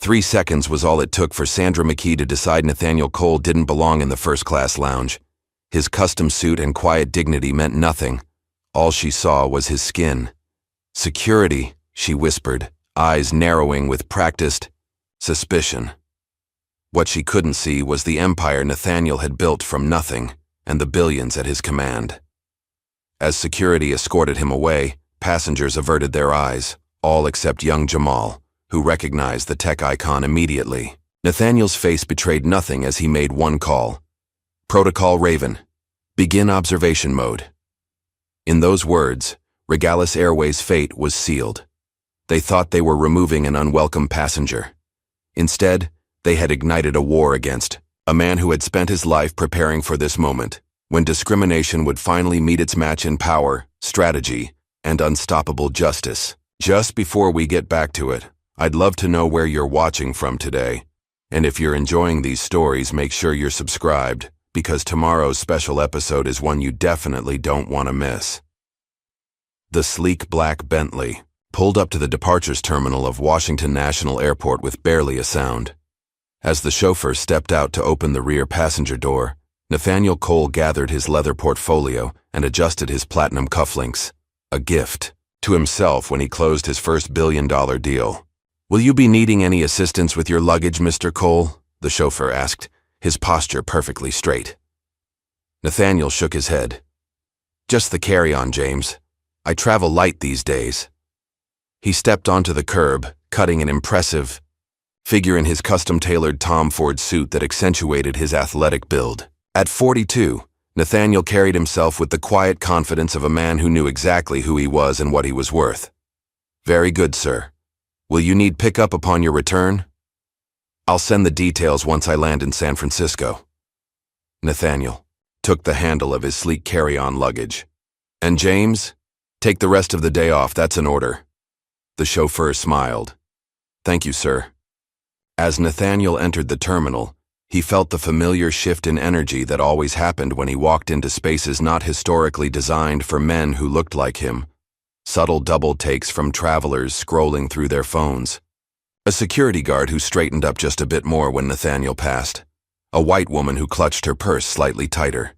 3 seconds was all it took for Sandra McKee to decide Nathaniel Cole didn't belong in the first-class lounge. His custom suit and quiet dignity meant nothing. All she saw was his skin. "Security," she whispered, eyes narrowing with practiced suspicion. What she couldn't see was the empire Nathaniel had built from nothing and the billions at his command. As security escorted him away, passengers averted their eyes, all except young Jamal, who recognized the tech icon immediately. Nathaniel's face betrayed nothing as he made one call. "Protocol Raven. Begin observation mode." In those words, Regalis Airways' fate was sealed. They thought they were removing an unwelcome passenger. Instead, they had ignited a war against a man who had spent his life preparing for this moment, when discrimination would finally meet its match in power, strategy, and unstoppable justice. Just before we get back to it, I'd love to know where you're watching from today. And if you're enjoying these stories, make sure you're subscribed, because tomorrow's special episode is one you definitely don't want to miss. The sleek black Bentley pulled up to the departures terminal of Washington National Airport with barely a sound. As the chauffeur stepped out to open the rear passenger door, Nathaniel Cole gathered his leather portfolio and adjusted his platinum cufflinks, a gift to himself when he closed his first billion-dollar deal. "Will you be needing any assistance with your luggage, Mr. Cole?" the chauffeur asked, his posture perfectly straight. Nathaniel shook his head. "Just the carry-on, James. I travel light these days." He stepped onto the curb, cutting an impressive figure in his custom-tailored Tom Ford suit that accentuated his athletic build. At 42, Nathaniel carried himself with the quiet confidence of a man who knew exactly who he was and what he was worth. "Very good, sir. Will you need pickup upon your return?" "I'll send the details once I land in San Francisco." Nathaniel took the handle of his sleek carry-on luggage. "And James, take the rest of the day off, that's an order." The chauffeur smiled. "Thank you, sir." As Nathaniel entered the terminal, he felt the familiar shift in energy that always happened when he walked into spaces not historically designed for men who looked like him. Subtle double takes from travelers scrolling through their phones. A security guard who straightened up just a bit more when Nathaniel passed. A white woman who clutched her purse slightly tighter.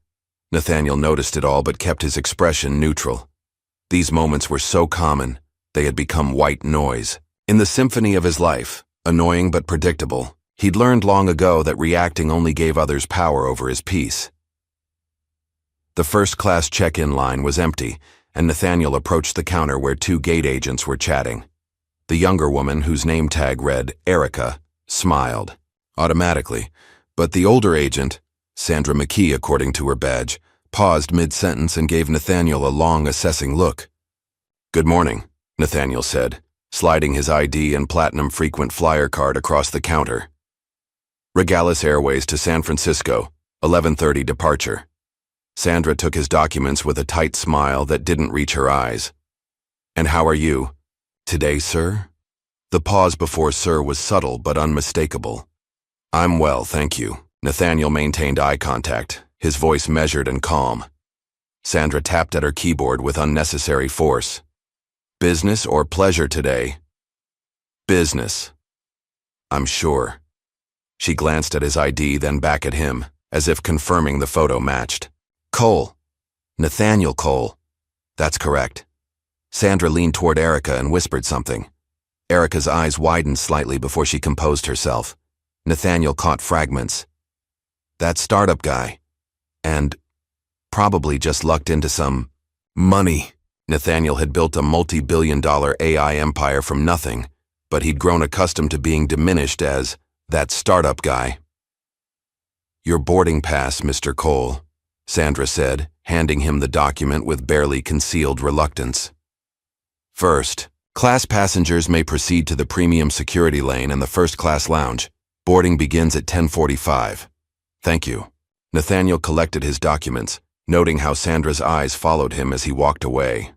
Nathaniel noticed it all but kept his expression neutral. These moments were so common, they had become white noise. In the symphony of his life, annoying but predictable, he'd learned long ago that reacting only gave others power over his peace. The first-class check-in line was empty, and Nathaniel approached the counter where two gate agents were chatting. The younger woman, whose name tag read Erica, smiled automatically, but the older agent, Sandra McKee according to her badge, paused mid-sentence and gave Nathaniel a long, assessing look. "Good morning," Nathaniel said, sliding his ID and platinum frequent flyer card across the counter. "Regalis Airways to San Francisco, 11:30 departure." Sandra took his documents with a tight smile that didn't reach her eyes. "And how are you today, sir?" The pause before "sir" was subtle but unmistakable. "I'm well, thank you." Nathaniel maintained eye contact, his voice measured and calm. Sandra tapped at her keyboard with unnecessary force. "Business or pleasure today?" "Business." "I'm sure." She glanced at his ID, then back at him, as if confirming the photo matched. "Cole. Nathaniel Cole." "That's correct." Sandra leaned toward Erica and whispered something. Erica's eyes widened slightly before she composed herself. Nathaniel caught fragments. "That startup guy. And probably just lucked into some money." Nathaniel had built a multi-billion-dollar AI empire from nothing, but he'd grown accustomed to being diminished as that startup guy. "Your boarding pass, Mr. Cole," Sandra said, handing him the document with barely concealed reluctance. "First, class passengers may proceed to the premium security lane and the first-class lounge. Boarding begins at 10:45. "Thank you." Nathaniel collected his documents, noting how Sandra's eyes followed him as he walked away.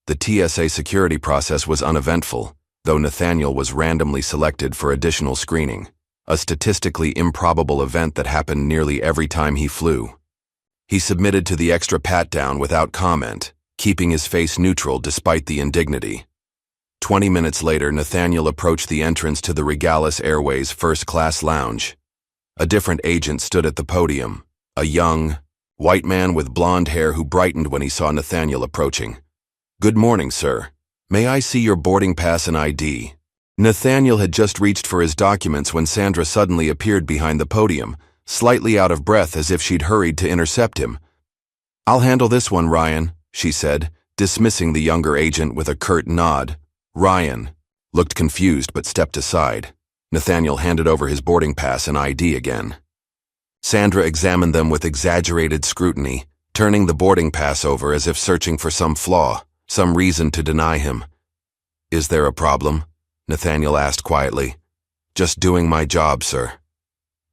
The TSA security process was uneventful, though Nathaniel was randomly selected for additional screening, a statistically improbable event that happened nearly every time he flew. He submitted to the extra pat-down without comment, keeping his face neutral despite the indignity. 20 minutes later, Nathaniel approached the entrance to the Regalis Airways first-class lounge. A different agent stood at the podium, a young, white man with blonde hair who brightened when he saw Nathaniel approaching. "Good morning, sir. May I see your boarding pass and ID?" Nathaniel had just reached for his documents when Sandra suddenly appeared behind the podium, slightly out of breath as if she'd hurried to intercept him. "I'll handle this one, Ryan," she said, dismissing the younger agent with a curt nod. Ryan looked confused but stepped aside. Nathaniel handed over his boarding pass and ID again. Sandra examined them with exaggerated scrutiny, turning the boarding pass over as if searching for some flaw, some reason to deny him. "Is there a problem?" Nathaniel asked quietly. "Just doing my job, sir."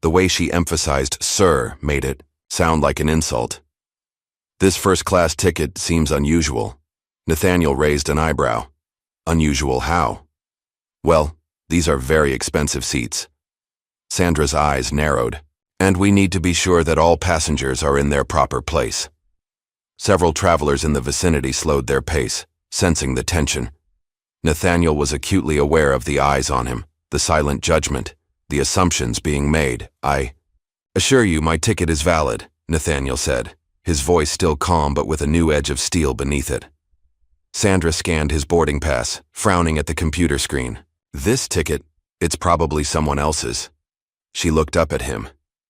The way she emphasized "sir" made it sound like an insult. "This first-class ticket seems unusual." Nathaniel raised an eyebrow. "Unusual how?" "Well, these are very expensive seats." Sandra's eyes narrowed. "And we need to be sure that all passengers are in their proper place." Several travelers in the vicinity slowed their pace, sensing the tension. Nathaniel was acutely aware of the eyes on him, the silent judgment, the assumptions being made. "I assure you my ticket is valid," Nathaniel said, his voice still calm but with a new edge of steel beneath it. Sandra scanned his boarding pass, frowning at the computer screen. "This ticket, it's probably someone else's." She looked up at him.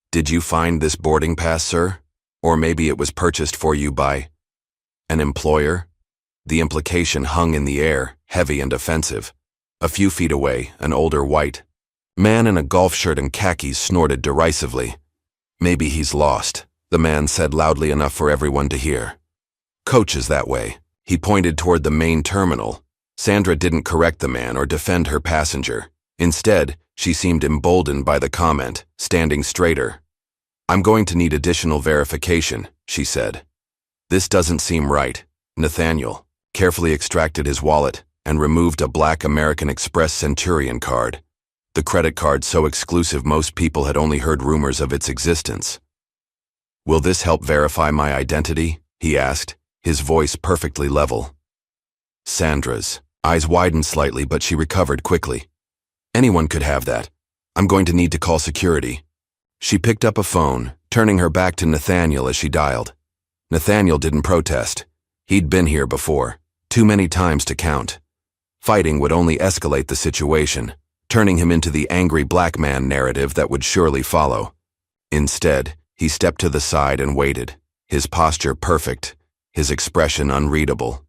"Did you find this boarding pass, sir? Or maybe it was purchased for you by an employer?" The implication hung in the air, heavy and offensive. A few feet away, an older white man in a golf shirt and khakis snorted derisively. "Maybe he's lost," the man said loudly enough for everyone to hear. "Coach is that way." He pointed toward the main terminal. Sandra didn't correct the man or defend her passenger. Instead, she seemed emboldened by the comment, standing straighter. "I'm going to need additional verification," she said. "This doesn't seem right." Nathaniel carefully extracted his wallet and removed a black American Express Centurion card, the credit card so exclusive most people had only heard rumors of its existence. "Will this help verify my identity?" he asked, his voice perfectly level. Sandra's eyes widened slightly, but she recovered quickly. "Anyone could have that. I'm going to need to call security." She picked up a phone, turning her back to Nathaniel as she dialed. Nathaniel didn't protest. He'd been here before, too many times to count. Fighting would only escalate the situation, turning him into the angry black man narrative that would surely follow. Instead, he stepped to the side and waited, his posture perfect, his expression unreadable.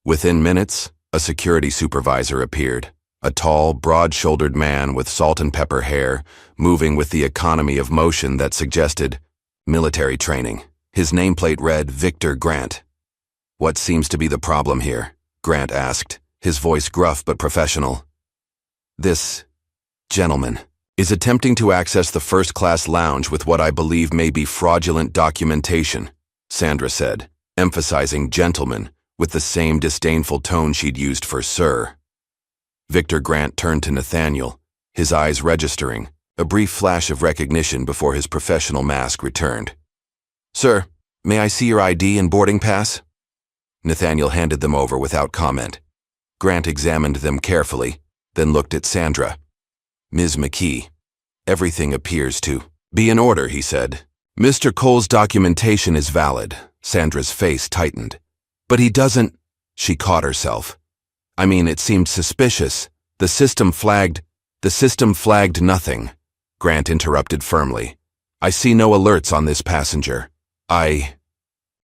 Within minutes, a security supervisor appeared, a tall, broad-shouldered man with salt and pepper hair, moving with the economy of motion that suggested military training. His nameplate read Victor Grant. "What seems to be the problem here?" Grant asked, his voice gruff but professional. "This gentleman is attempting to access the first-class lounge with what I believe may be fraudulent documentation," Sandra said, emphasizing gentleman with the same disdainful tone she'd used for sir. Victor Grant turned to Nathaniel, his eyes registering, a brief flash of recognition before his professional mask returned. "Sir, may I see your ID and boarding pass?" Nathaniel handed them over without comment. Grant examined them carefully, then looked at Sandra. "Ms. McKee, everything appears to be in order," he said. "Mr. Cole's documentation is valid." Sandra's face tightened. "But he doesn't—" She caught herself. "I mean, it seemed suspicious. The system flagged nothing." Grant interrupted firmly. "I see no alerts on this passenger. I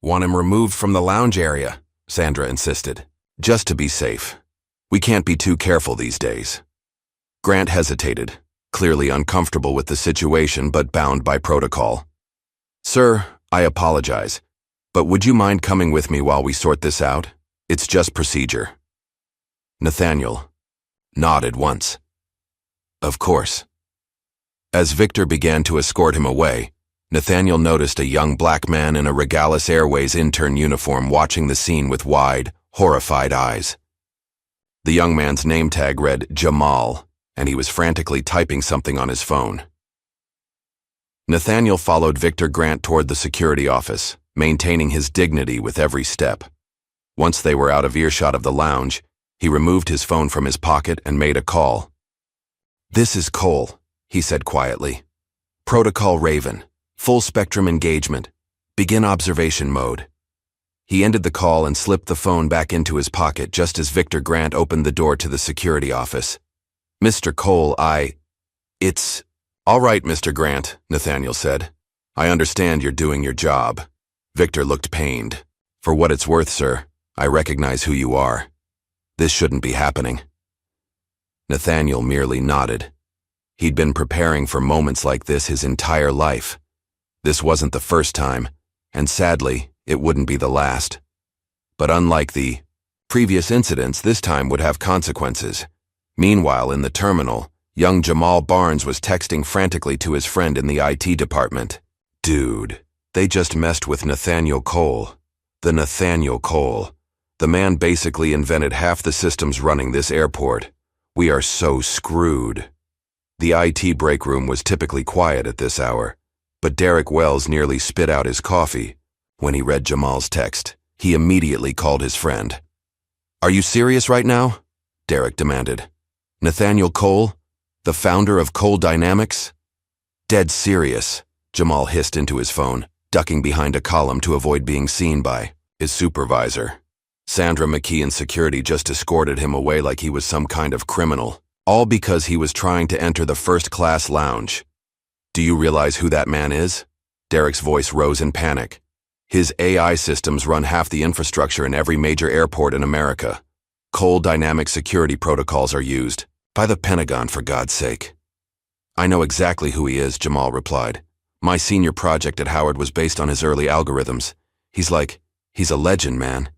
want him removed from the lounge area," Sandra insisted. "Just to be safe. We can't be too careful these days." Grant hesitated, clearly uncomfortable with the situation but bound by protocol. "Sir, I apologize, but would you mind coming with me while we sort this out? It's just procedure." Nathaniel nodded once. "Of course." As Victor began to escort him away, Nathaniel noticed a young black man in a Regalis Airways intern uniform watching the scene with wide, horrified eyes. The young man's name tag read Jamal, and he was frantically typing something on his phone. Nathaniel followed Victor Grant toward the security office, maintaining his dignity with every step. Once they were out of earshot of the lounge, He removed his phone from his pocket and made a call. "This is Cole," he said quietly. "Protocol Raven. Full spectrum engagement. Begin observation mode." He ended the call and slipped the phone back into his pocket just as Victor Grant opened the door to the security office. "Mr. Cole, It's... All right, Mr. Grant," Nathaniel said. "I understand you're doing your job." Victor looked pained. "For what it's worth, sir, I recognize who you are. This shouldn't be happening." Nathaniel merely nodded. He'd been preparing for moments like this his entire life. This wasn't the first time, and sadly, it wouldn't be the last. But unlike the previous incidents, this time would have consequences. Meanwhile, in the terminal, young Jamal Barnes was texting frantically to his friend in the IT department. "Dude, they just messed with Nathaniel Cole. The Nathaniel Cole. The man basically invented half the systems running this airport. We are so screwed." The IT break room was typically quiet at this hour, but Derek Wells nearly spit out his coffee. When he read Jamal's text, he immediately called his friend. "Are you serious right now?" Derek demanded. "Nathaniel Cole? The founder of Cole Dynamics?" "Dead serious," Jamal hissed into his phone, ducking behind a column to avoid being seen by his supervisor. Sandra McKee and security just escorted him away like he was some kind of criminal, all because he was trying to enter the first-class lounge. "Do you realize who that man is?" Derek's voice rose in panic. "His AI systems run half the infrastructure in every major airport in America. Cole Dynamic security protocols are used. By the Pentagon, for God's sake." "I know exactly who he is," Jamal replied. "My senior project at Howard was based on his early algorithms. He's a legend, man.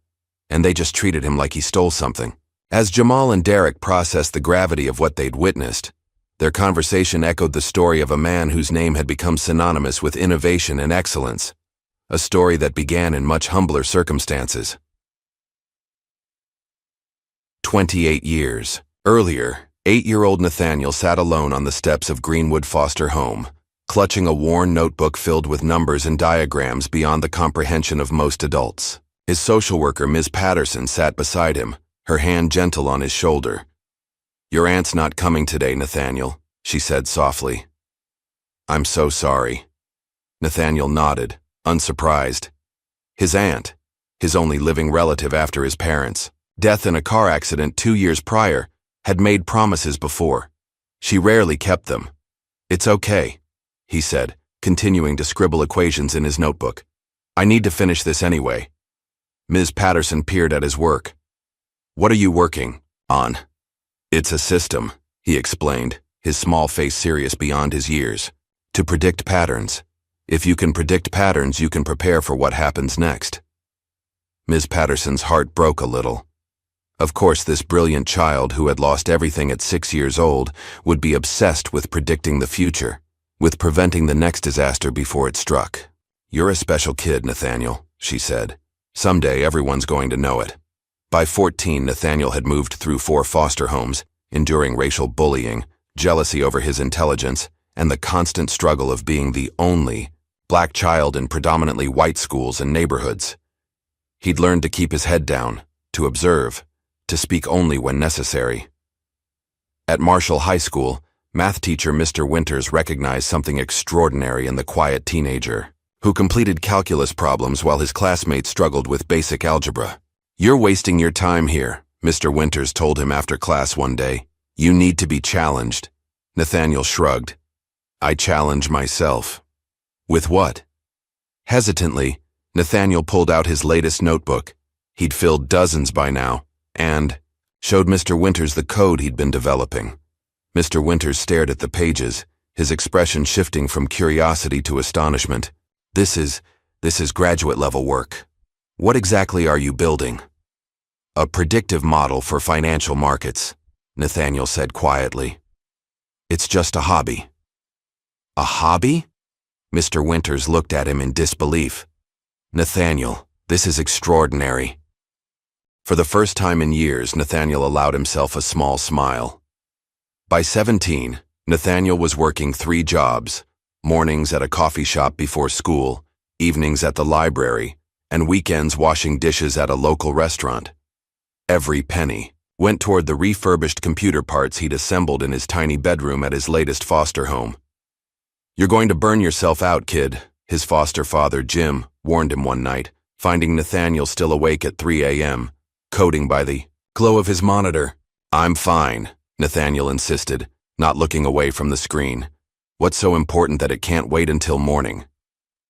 And they just treated him like he stole something." As Jamal and Derek processed the gravity of what they'd witnessed, their conversation echoed the story of a man whose name had become synonymous with innovation and excellence. A story that began in much humbler circumstances. 28 years earlier, 8-year-old Nathaniel sat alone on the steps of Greenwood Foster Home, clutching a worn notebook filled with numbers and diagrams beyond the comprehension of most adults. His social worker, Ms. Patterson, sat beside him, her hand gentle on his shoulder. "Your aunt's not coming today, Nathaniel," she said softly. "I'm so sorry." Nathaniel nodded, unsurprised. His aunt, his only living relative after his parents' death in a car accident 2 years prior, had made promises before. She rarely kept them. "It's okay," he said, continuing to scribble equations in his notebook. "I need to finish this anyway." Ms. Patterson peered at his work. "What are you working on?" "It's a system," he explained, his small face serious beyond his years. "To predict patterns. If you can predict patterns, you can prepare for what happens next." Ms. Patterson's heart broke a little. Of course, this brilliant child who had lost everything at 6 years old would be obsessed with predicting the future, with preventing the next disaster before it struck. "You're a special kid, Nathaniel," she said. "Someday everyone's going to know it." By 14, Nathaniel had moved through 4 foster homes, enduring racial bullying, jealousy over his intelligence, and the constant struggle of being the only black child in predominantly white schools and neighborhoods. He'd learned to keep his head down, to observe, to speak only when necessary. At Marshall High School, math teacher Mr. Winters recognized something extraordinary in the quiet teenager, who completed calculus problems while his classmates struggled with basic algebra. "You're wasting your time here," Mr. Winters told him after class one day. "You need to be challenged." Nathaniel shrugged. "I challenge myself." "With what?" Hesitantly, Nathaniel pulled out his latest notebook. He'd filled dozens by now, and showed Mr. Winters the code he'd been developing. Mr. Winters stared at the pages, his expression shifting from curiosity to astonishment. This is graduate-level work. What exactly are you building?" "A predictive model for financial markets," Nathaniel said quietly. "It's just a hobby." "A hobby?" Mr. Winters looked at him in disbelief. "Nathaniel, this is extraordinary." For the first time in years, Nathaniel allowed himself a small smile. By 17, Nathaniel was working 3 jobs, mornings at a coffee shop before school, evenings at the library, and weekends washing dishes at a local restaurant. Every penny went toward the refurbished computer parts he'd assembled in his tiny bedroom at his latest foster home. "You're going to burn yourself out, kid," his foster father, Jim, warned him one night, finding Nathaniel still awake at 3 a.m., coding by the glow of his monitor. "I'm fine," Nathaniel insisted, not looking away from the screen. "What's so important that it can't wait until morning?"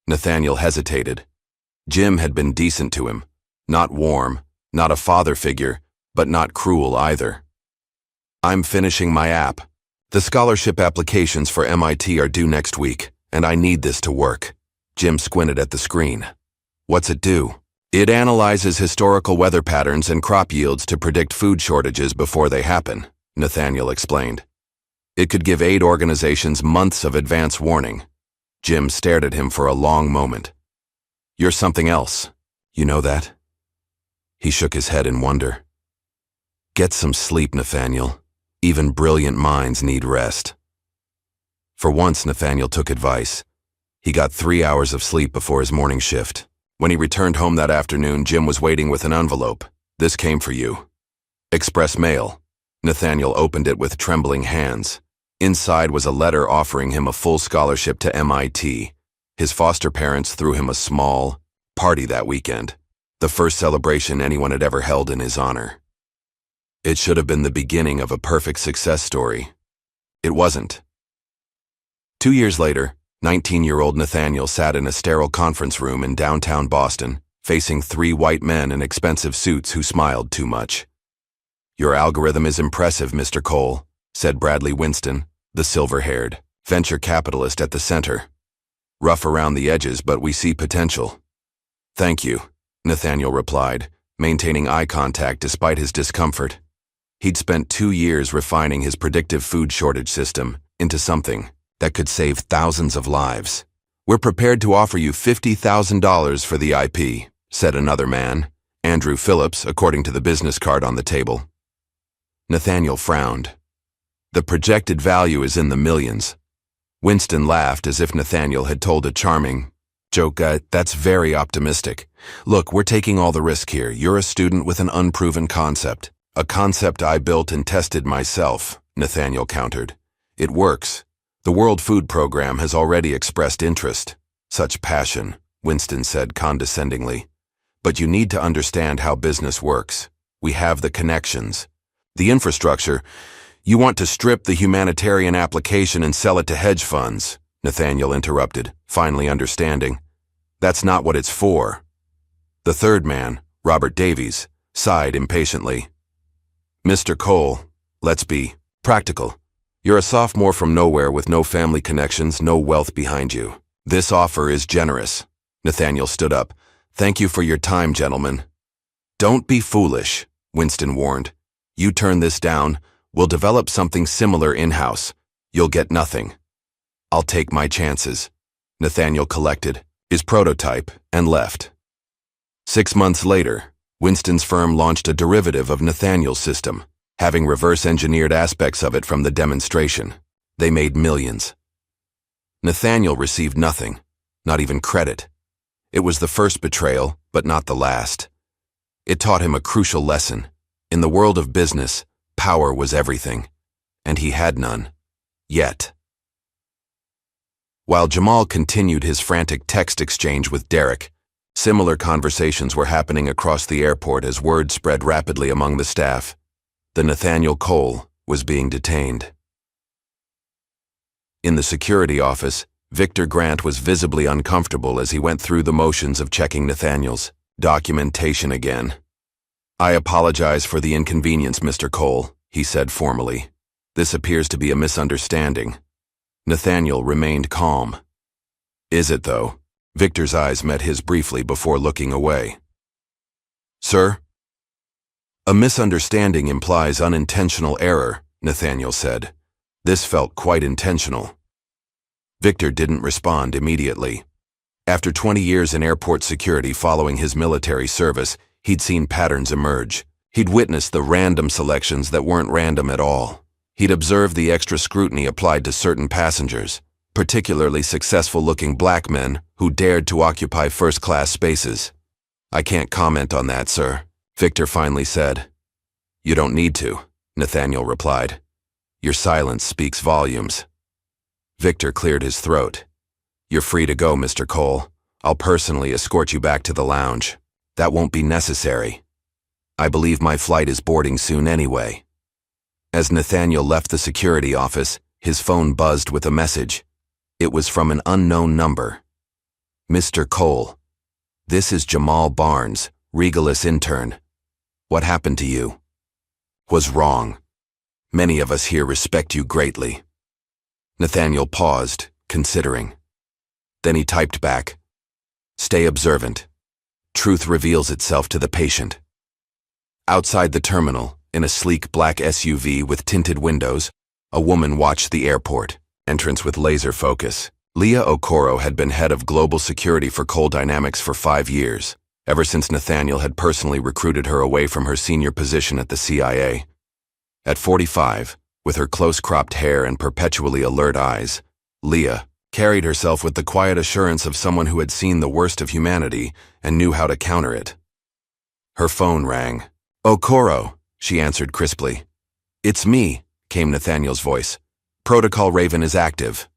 Nathaniel hesitated. Jim had been decent to him. Not warm, not a father figure, but not cruel either. "I'm finishing my app. The scholarship applications for MIT are due next week, and I need this to work." Jim squinted at the screen. "What's it do?" "It analyzes historical weather patterns and crop yields to predict food shortages before they happen," Nathaniel explained. "It could give aid organizations months of advance warning." Jim stared at him for a long moment. "You're something else. You know that?" He shook his head in wonder. "Get some sleep, Nathaniel. Even brilliant minds need rest." For once, Nathaniel took advice. He got 3 hours of sleep before his morning shift. When he returned home that afternoon, Jim was waiting with an envelope. "This came for you." Express mail. Nathaniel opened it with trembling hands. Inside was a letter offering him a full scholarship to MIT. His foster parents threw him a small party that weekend, the first celebration anyone had ever held in his honor. It should have been the beginning of a perfect success story. It wasn't. 2 years later, 19-year-old Nathaniel sat in a sterile conference room in downtown Boston, facing 3 white men in expensive suits who smiled too much. "Your algorithm is impressive, Mr. Cole," said Bradley Winston, the silver-haired venture capitalist at the center. "Rough around the edges, but we see potential." "Thank you," Nathaniel replied, maintaining eye contact despite his discomfort. He'd spent 2 years refining his predictive food shortage system into something that could save thousands of lives. "We're prepared to offer you $50,000 for the IP," said another man, Andrew Phillips, according to the business card on the table. Nathaniel frowned. "The projected value is in the millions." Winston laughed as if Nathaniel had told a charming joke. That's very optimistic. Look, we're taking all the risk here. You're a student with an unproven concept. A concept I built and tested myself," Nathaniel countered. "It works. The World Food Program has already expressed interest." "Such passion," Winston said condescendingly. "But you need to understand how business works. We have the connections. The infrastructure. You want to strip the humanitarian application and sell it to hedge funds," Nathaniel interrupted, finally understanding. "That's not what it's for." The third man, Robert Davies, sighed impatiently. "Mr. Cole, let's be practical. You're a sophomore from nowhere with no family connections, no wealth behind you. This offer is generous." Nathaniel stood up. "Thank you for your time, gentlemen." "Don't be foolish," Winston warned. "You turn this down, we'll develop something similar in-house. You'll get nothing." "I'll take my chances." Nathaniel collected his prototype and left. 6 months later, Winston's firm launched a derivative of Nathaniel's system, having reverse-engineered aspects of it from the demonstration. They made millions. Nathaniel received nothing, not even credit. It was the first betrayal, but not the last. It taught him a crucial lesson. In the world of business, power was everything, and he had none. Yet. While Jamal continued his frantic text exchange with Derek, similar conversations were happening across the airport as word spread rapidly among the staff. The Nathaniel Cole was being detained. In the security office, Victor Grant was visibly uncomfortable as he went through the motions of checking Nathaniel's documentation again. "I apologize for the inconvenience, Mr. Cole," he said formally. "This appears to be a misunderstanding." Nathaniel remained calm. "Is it, though?" Victor's eyes met his briefly before looking away. "Sir?" "A misunderstanding implies unintentional error," Nathaniel said. This felt quite intentional. Victor didn't respond immediately. After 20 years in airport security following his military service, he'd seen patterns emerge. He'd witnessed the random selections that weren't random at all. He'd observed the extra scrutiny applied to certain passengers, particularly successful-looking black men who dared to occupy first-class spaces. "I can't comment on that, sir," Victor finally said. You don't need to, Nathaniel replied. Your silence speaks volumes. Victor cleared his throat. You're free to go, Mr. Cole. I'll personally escort you back to the lounge. That won't be necessary. I believe my flight is boarding soon anyway. As Nathaniel left the security office, his phone buzzed with a message. It was from an unknown number. Mr. Cole, this is Jamal Barnes, Regalis intern. What happened to you? Was wrong. Many of us here respect you greatly. Nathaniel paused, considering. Then he typed back, Stay observant. Truth reveals itself to the patient. Outside the terminal, in a sleek black SUV with tinted windows, a woman watched the airport, entrance with laser focus. Leah Okoro had been head of global security for Cole Dynamics for 5 years, ever since Nathaniel had personally recruited her away from her senior position at the CIA. At 45, with her close-cropped hair and perpetually alert eyes, Leah carried herself with the quiet assurance of someone who had seen the worst of humanity and knew how to counter it. Her phone rang. Okoro, she answered crisply. It's me, came Nathaniel's voice. Protocol Raven is active.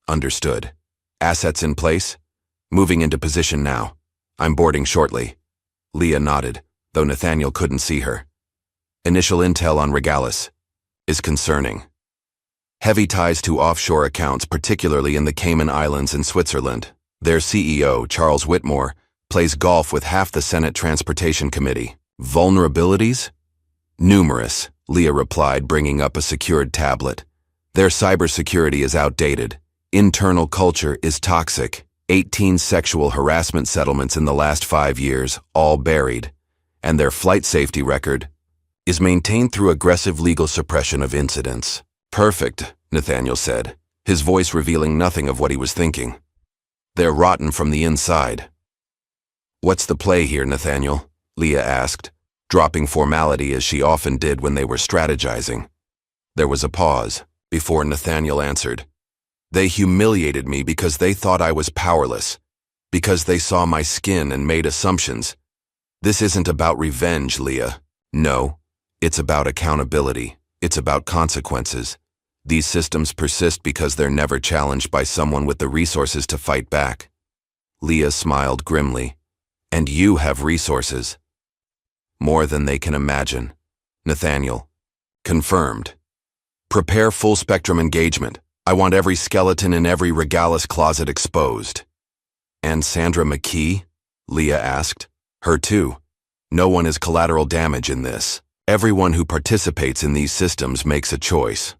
Understood. Assets in place? Moving into position now. I'm boarding shortly. Leah nodded, though Nathaniel couldn't see her. Initial intel on Regalis is concerning. Heavy ties to offshore accounts, particularly in the Cayman Islands and Switzerland. Their CEO, Charles Whitmore, plays golf with half the Senate Transportation Committee. Vulnerabilities? Numerous, Leah replied, bringing up a secured tablet. Their cybersecurity is outdated. Internal culture is toxic. 18 sexual harassment settlements in the last 5 years, all buried. And their flight safety record is maintained through aggressive legal suppression of incidents. Perfect, Nathaniel said, his voice revealing nothing of what he was thinking. They're rotten from the inside. What's the play here, Nathaniel? Leah asked, dropping formality as she often did when they were strategizing. There was a pause before Nathaniel answered. They humiliated me because they thought I was powerless, because they saw my skin and made assumptions. This isn't about revenge, Leah. No, it's about accountability. It's about consequences. These systems persist because they're never challenged by someone with the resources to fight back. Leah smiled grimly. And you have resources. More than they can imagine. Nathaniel. Confirmed. Prepare full-spectrum engagement. I want every skeleton in every Regalis closet exposed. And Sandra McKee? Leah asked. Her too. No one is collateral damage in this. Everyone who participates in these systems makes a choice.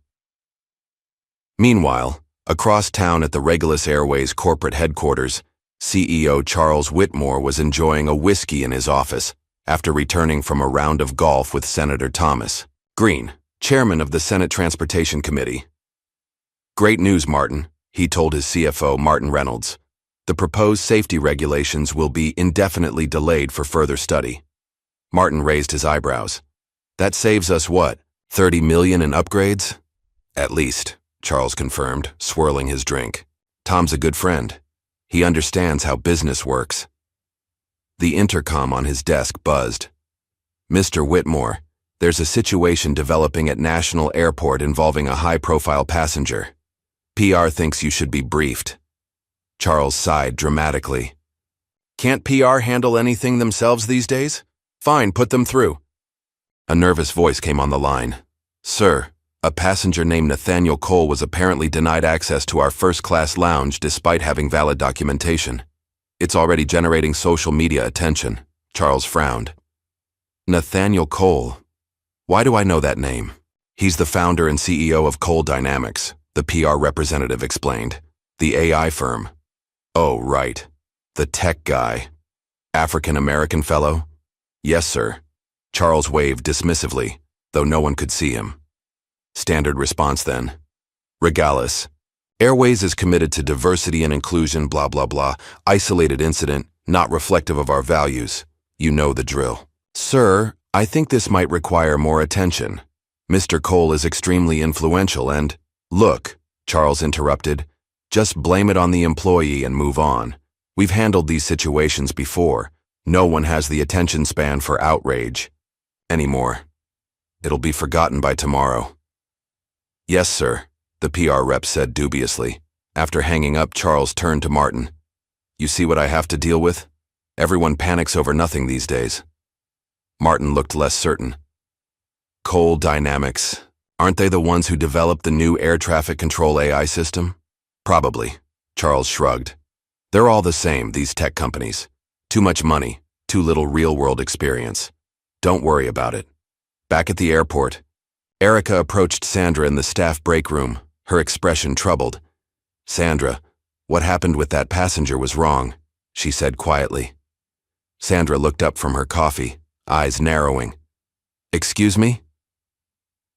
Meanwhile, across town at the Regalis Airways corporate headquarters, CEO Charles Whitmore was enjoying a whiskey in his office after returning from a round of golf with Senator Thomas Green, chairman of the Senate Transportation Committee. Great news, Martin, he told his CFO, Martin Reynolds. The proposed safety regulations will be indefinitely delayed for further study. Martin raised his eyebrows. That saves us what, 30 million in upgrades? At least, Charles confirmed, swirling his drink. Tom's a good friend. He understands how business works. The intercom on his desk buzzed. Mr. Whitmore, there's a situation developing at National Airport involving a high-profile passenger. PR thinks you should be briefed. Charles sighed dramatically. Can't PR handle anything themselves these days? Fine, put them through. A nervous voice came on the line. Sir, a passenger named Nathaniel Cole was apparently denied access to our first-class lounge despite having valid documentation. It's already generating social media attention. Charles frowned. Nathaniel Cole. Why do I know that name? He's the founder and CEO of Cole Dynamics, the PR representative explained. The AI firm. Oh, right. The tech guy. African-American fellow? Yes, sir. Charles waved dismissively, though no one could see him. Standard response then. Regalis. Airways is committed to diversity and inclusion, blah, blah, blah. Isolated incident, not reflective of our values. You know the drill. Sir, I think this might require more attention. Mr. Cole is extremely influential and... Look, Charles interrupted. Just blame it on the employee and move on. We've handled these situations before. No one has the attention span for outrage. Anymore. It'll be forgotten by tomorrow. Yes, sir, the PR rep said dubiously. After hanging up, Charles turned to Martin. You see what I have to deal with? Everyone panics over nothing these days. Martin looked less certain. Cole Dynamics. Aren't they the ones who developed the new air traffic control AI system? Probably, Charles shrugged. They're all the same, these tech companies. Too much money, too little real-world experience. Don't worry about it. Back at the airport, Erica approached Sandra in the staff break room, her expression troubled. Sandra, what happened with that passenger was wrong, she said quietly. Sandra looked up from her coffee, eyes narrowing. Excuse me?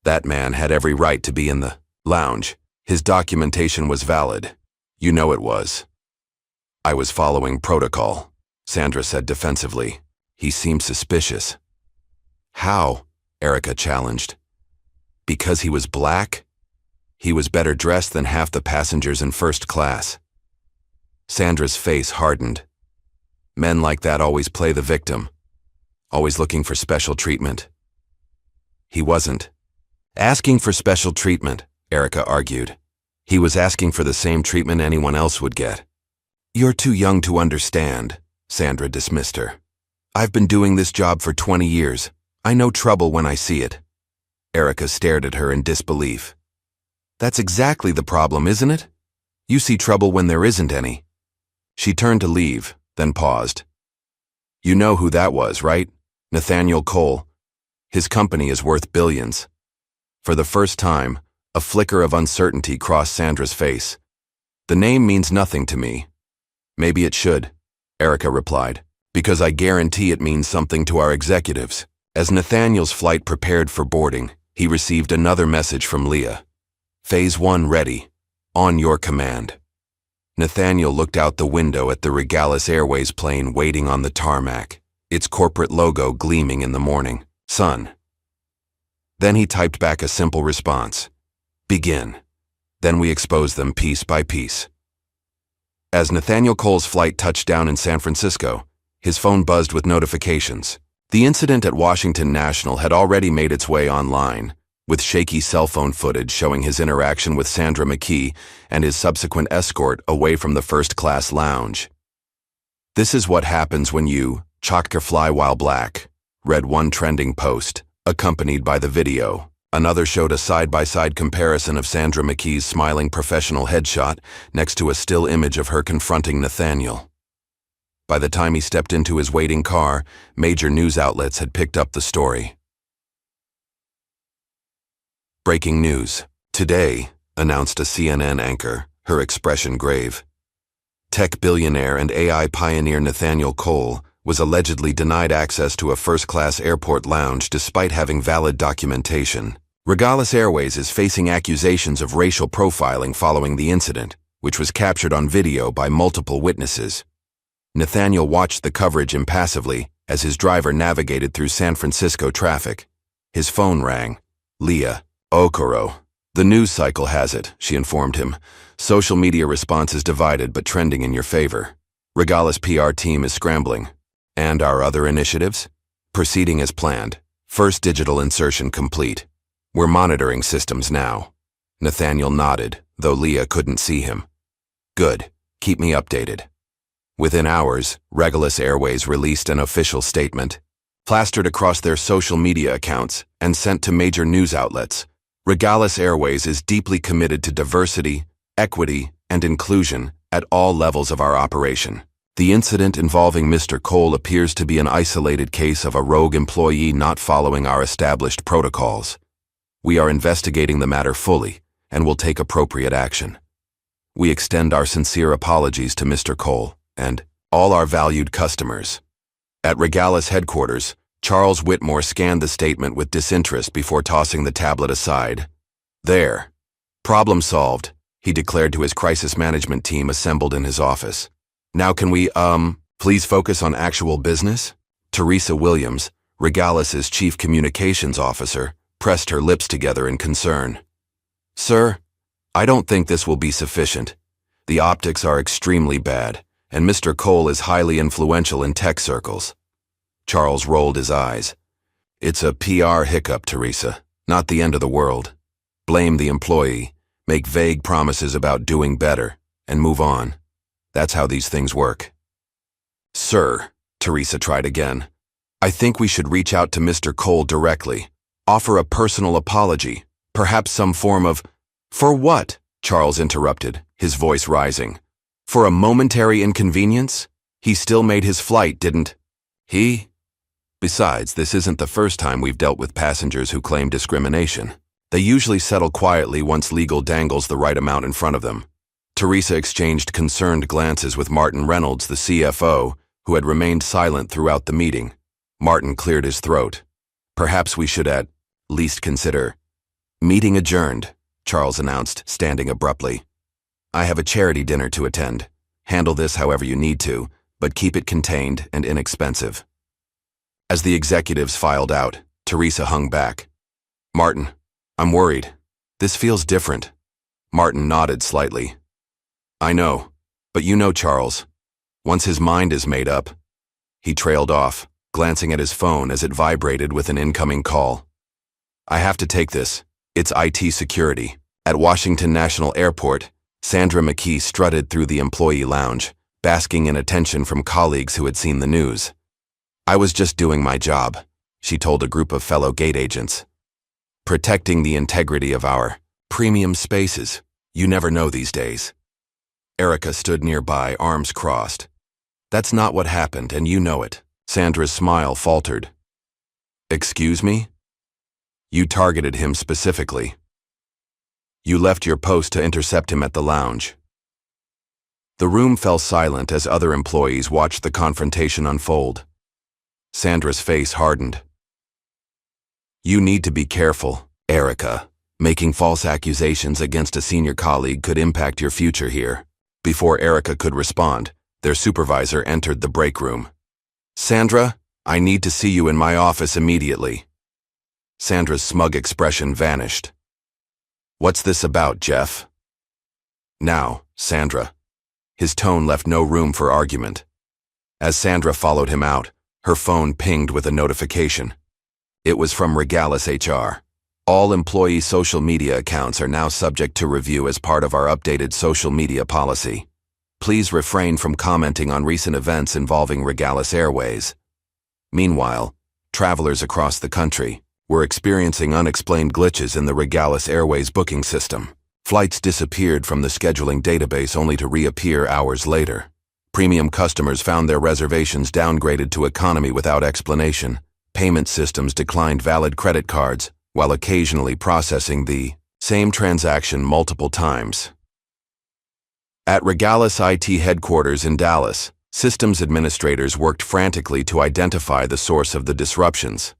That man had every right to be in the lounge. His documentation was valid. You know it was. I was following protocol, Sandra said defensively. He seemed suspicious. How? Erica challenged. Because he was black? He was better dressed than half the passengers in first class. Sandra's face hardened. Men like that always play the victim, always looking for special treatment. He wasn't asking for special treatment, Erica argued. He was asking for the same treatment anyone else would get. You're too young to understand, Sandra dismissed her. I've been doing this job for 20 years. I know trouble when I see it. Erica stared at her in disbelief. That's exactly the problem, isn't it? You see trouble when there isn't any. She turned to leave, then paused. You know who that was, right? Nathaniel Cole. His company is worth billions. For the first time, a flicker of uncertainty crossed Sandra's face. The name means nothing to me. Maybe it should, Erica replied, because I guarantee it means something to our executives. As Nathaniel's flight prepared for boarding, he received another message from Leah. Phase 1 ready. On your command. Nathaniel looked out the window at the Regalis Airways plane waiting on the tarmac, its corporate logo gleaming in the morning sun. Then he typed back a simple response. Begin. Then we expose them piece by piece. As Nathaniel Cole's flight touched down in San Francisco, his phone buzzed with notifications. The incident at Washington National had already made its way online, with shaky cell phone footage showing his interaction with Sandra McKee and his subsequent escort away from the first-class lounge. This is what happens when you fly while black, read one trending post, accompanied by the video. Another showed a side-by-side comparison of Sandra McKee's smiling professional headshot next to a still image of her confronting Nathaniel. By the time he stepped into his waiting car, major news outlets had picked up the story. Breaking news. Today, announced a CNN anchor, her expression grave. Tech billionaire and AI pioneer Nathaniel Cole was allegedly denied access to a first-class airport lounge despite having valid documentation. Regalis Airways is facing accusations of racial profiling following the incident, which was captured on video by multiple witnesses. Nathaniel watched the coverage impassively as his driver navigated through San Francisco traffic. His phone rang. Leah. Okoro. The news cycle has it, she informed him. Social media response is divided but trending in your favor. Regalis PR team is scrambling. And our other initiatives? Proceeding as planned. First digital insertion complete. We're monitoring systems now. Nathaniel nodded, though Leah couldn't see him. Good. Keep me updated. Within hours, Regalis Airways released an official statement, plastered across their social media accounts and sent to major news outlets. Regalis Airways is deeply committed to diversity, equity, and inclusion at all levels of our operation. The incident involving Mr. Cole appears to be an isolated case of a rogue employee not following our established protocols. We are investigating the matter fully and will take appropriate action. We extend our sincere apologies to Mr. Cole and all our valued customers. At Regalis headquarters, Charles Whitmore scanned the statement with disinterest before tossing the tablet aside. There. Problem solved, he declared to his crisis management team assembled in his office. Now can we, please focus on actual business? Teresa Williams, Regalis's chief communications officer, pressed her lips together in concern. Sir, I don't think this will be sufficient. The optics are extremely bad, and Mr. Cole is highly influential in tech circles. Charles rolled his eyes. It's a PR hiccup, Teresa, not the end of the world. Blame the employee, make vague promises about doing better, and move on. That's how these things work. Sir, Teresa tried again, I think we should reach out to Mr. Cole directly. Offer a personal apology, perhaps some form of— For what? Charles interrupted, his voice rising. For a momentary inconvenience? He still made his flight, didn't he? Besides, this isn't the first time we've dealt with passengers who claim discrimination. They usually settle quietly once legal dangles the right amount in front of them. Teresa exchanged concerned glances with Martin Reynolds, the CFO, who had remained silent throughout the meeting. Martin cleared his throat. Perhaps we should at least consider— Meeting adjourned, Charles announced, standing abruptly. I have a charity dinner to attend. Handle this however you need to, but keep it contained and inexpensive. As the executives filed out, Teresa hung back. Martin, I'm worried. This feels different. Martin nodded slightly. I know, but you know Charles. Once his mind is made up— He trailed off, glancing at his phone as it vibrated with an incoming call. I have to take this. It's IT security. At Washington National Airport, Sandra McKee strutted through the employee lounge, basking in attention from colleagues who had seen the news. I was just doing my job, she told a group of fellow gate agents. Protecting the integrity of our premium spaces. You never know these days. Erica stood nearby, arms crossed. That's not what happened, and you know it. Sandra's smile faltered. Excuse me? You targeted him specifically. You left your post to intercept him at the lounge. The room fell silent as other employees watched the confrontation unfold. Sandra's face hardened. You need to be careful, Erica. Making false accusations against a senior colleague could impact your future here. Before Erica could respond, their supervisor entered the break room. Sandra, I need to see you in my office immediately. Sandra's smug expression vanished. What's this about, Jeff? Now, Sandra. His tone left no room for argument. As Sandra followed him out, her phone pinged with a notification. It was from Regalis HR. All employee social media accounts are now subject to review as part of our updated social media policy. Please refrain from commenting on recent events involving Regalis Airways. Meanwhile, travelers across the country were experiencing unexplained glitches in the Regalis Airways booking system. Flights disappeared from the scheduling database only to reappear hours later. Premium customers found their reservations downgraded to economy without explanation. Payment systems declined valid credit cards, while occasionally processing the same transaction multiple times. At Regalis IT headquarters in Dallas, systems administrators worked frantically to identify the source of the disruptions.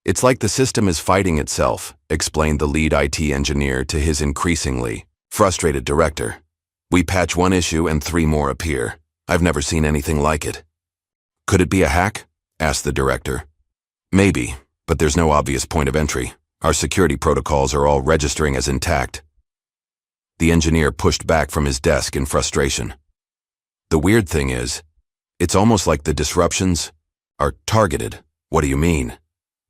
It's like the system is fighting itself, explained the lead IT engineer to his increasingly frustrated director. We patch one issue and 3 more appear. I've never seen anything like it. Could it be a hack? Asked the director. Maybe, but there's no obvious point of entry. Our security protocols are all registering as intact. The engineer pushed back from his desk in frustration. The weird thing is, it's almost like the disruptions are targeted. What do you mean?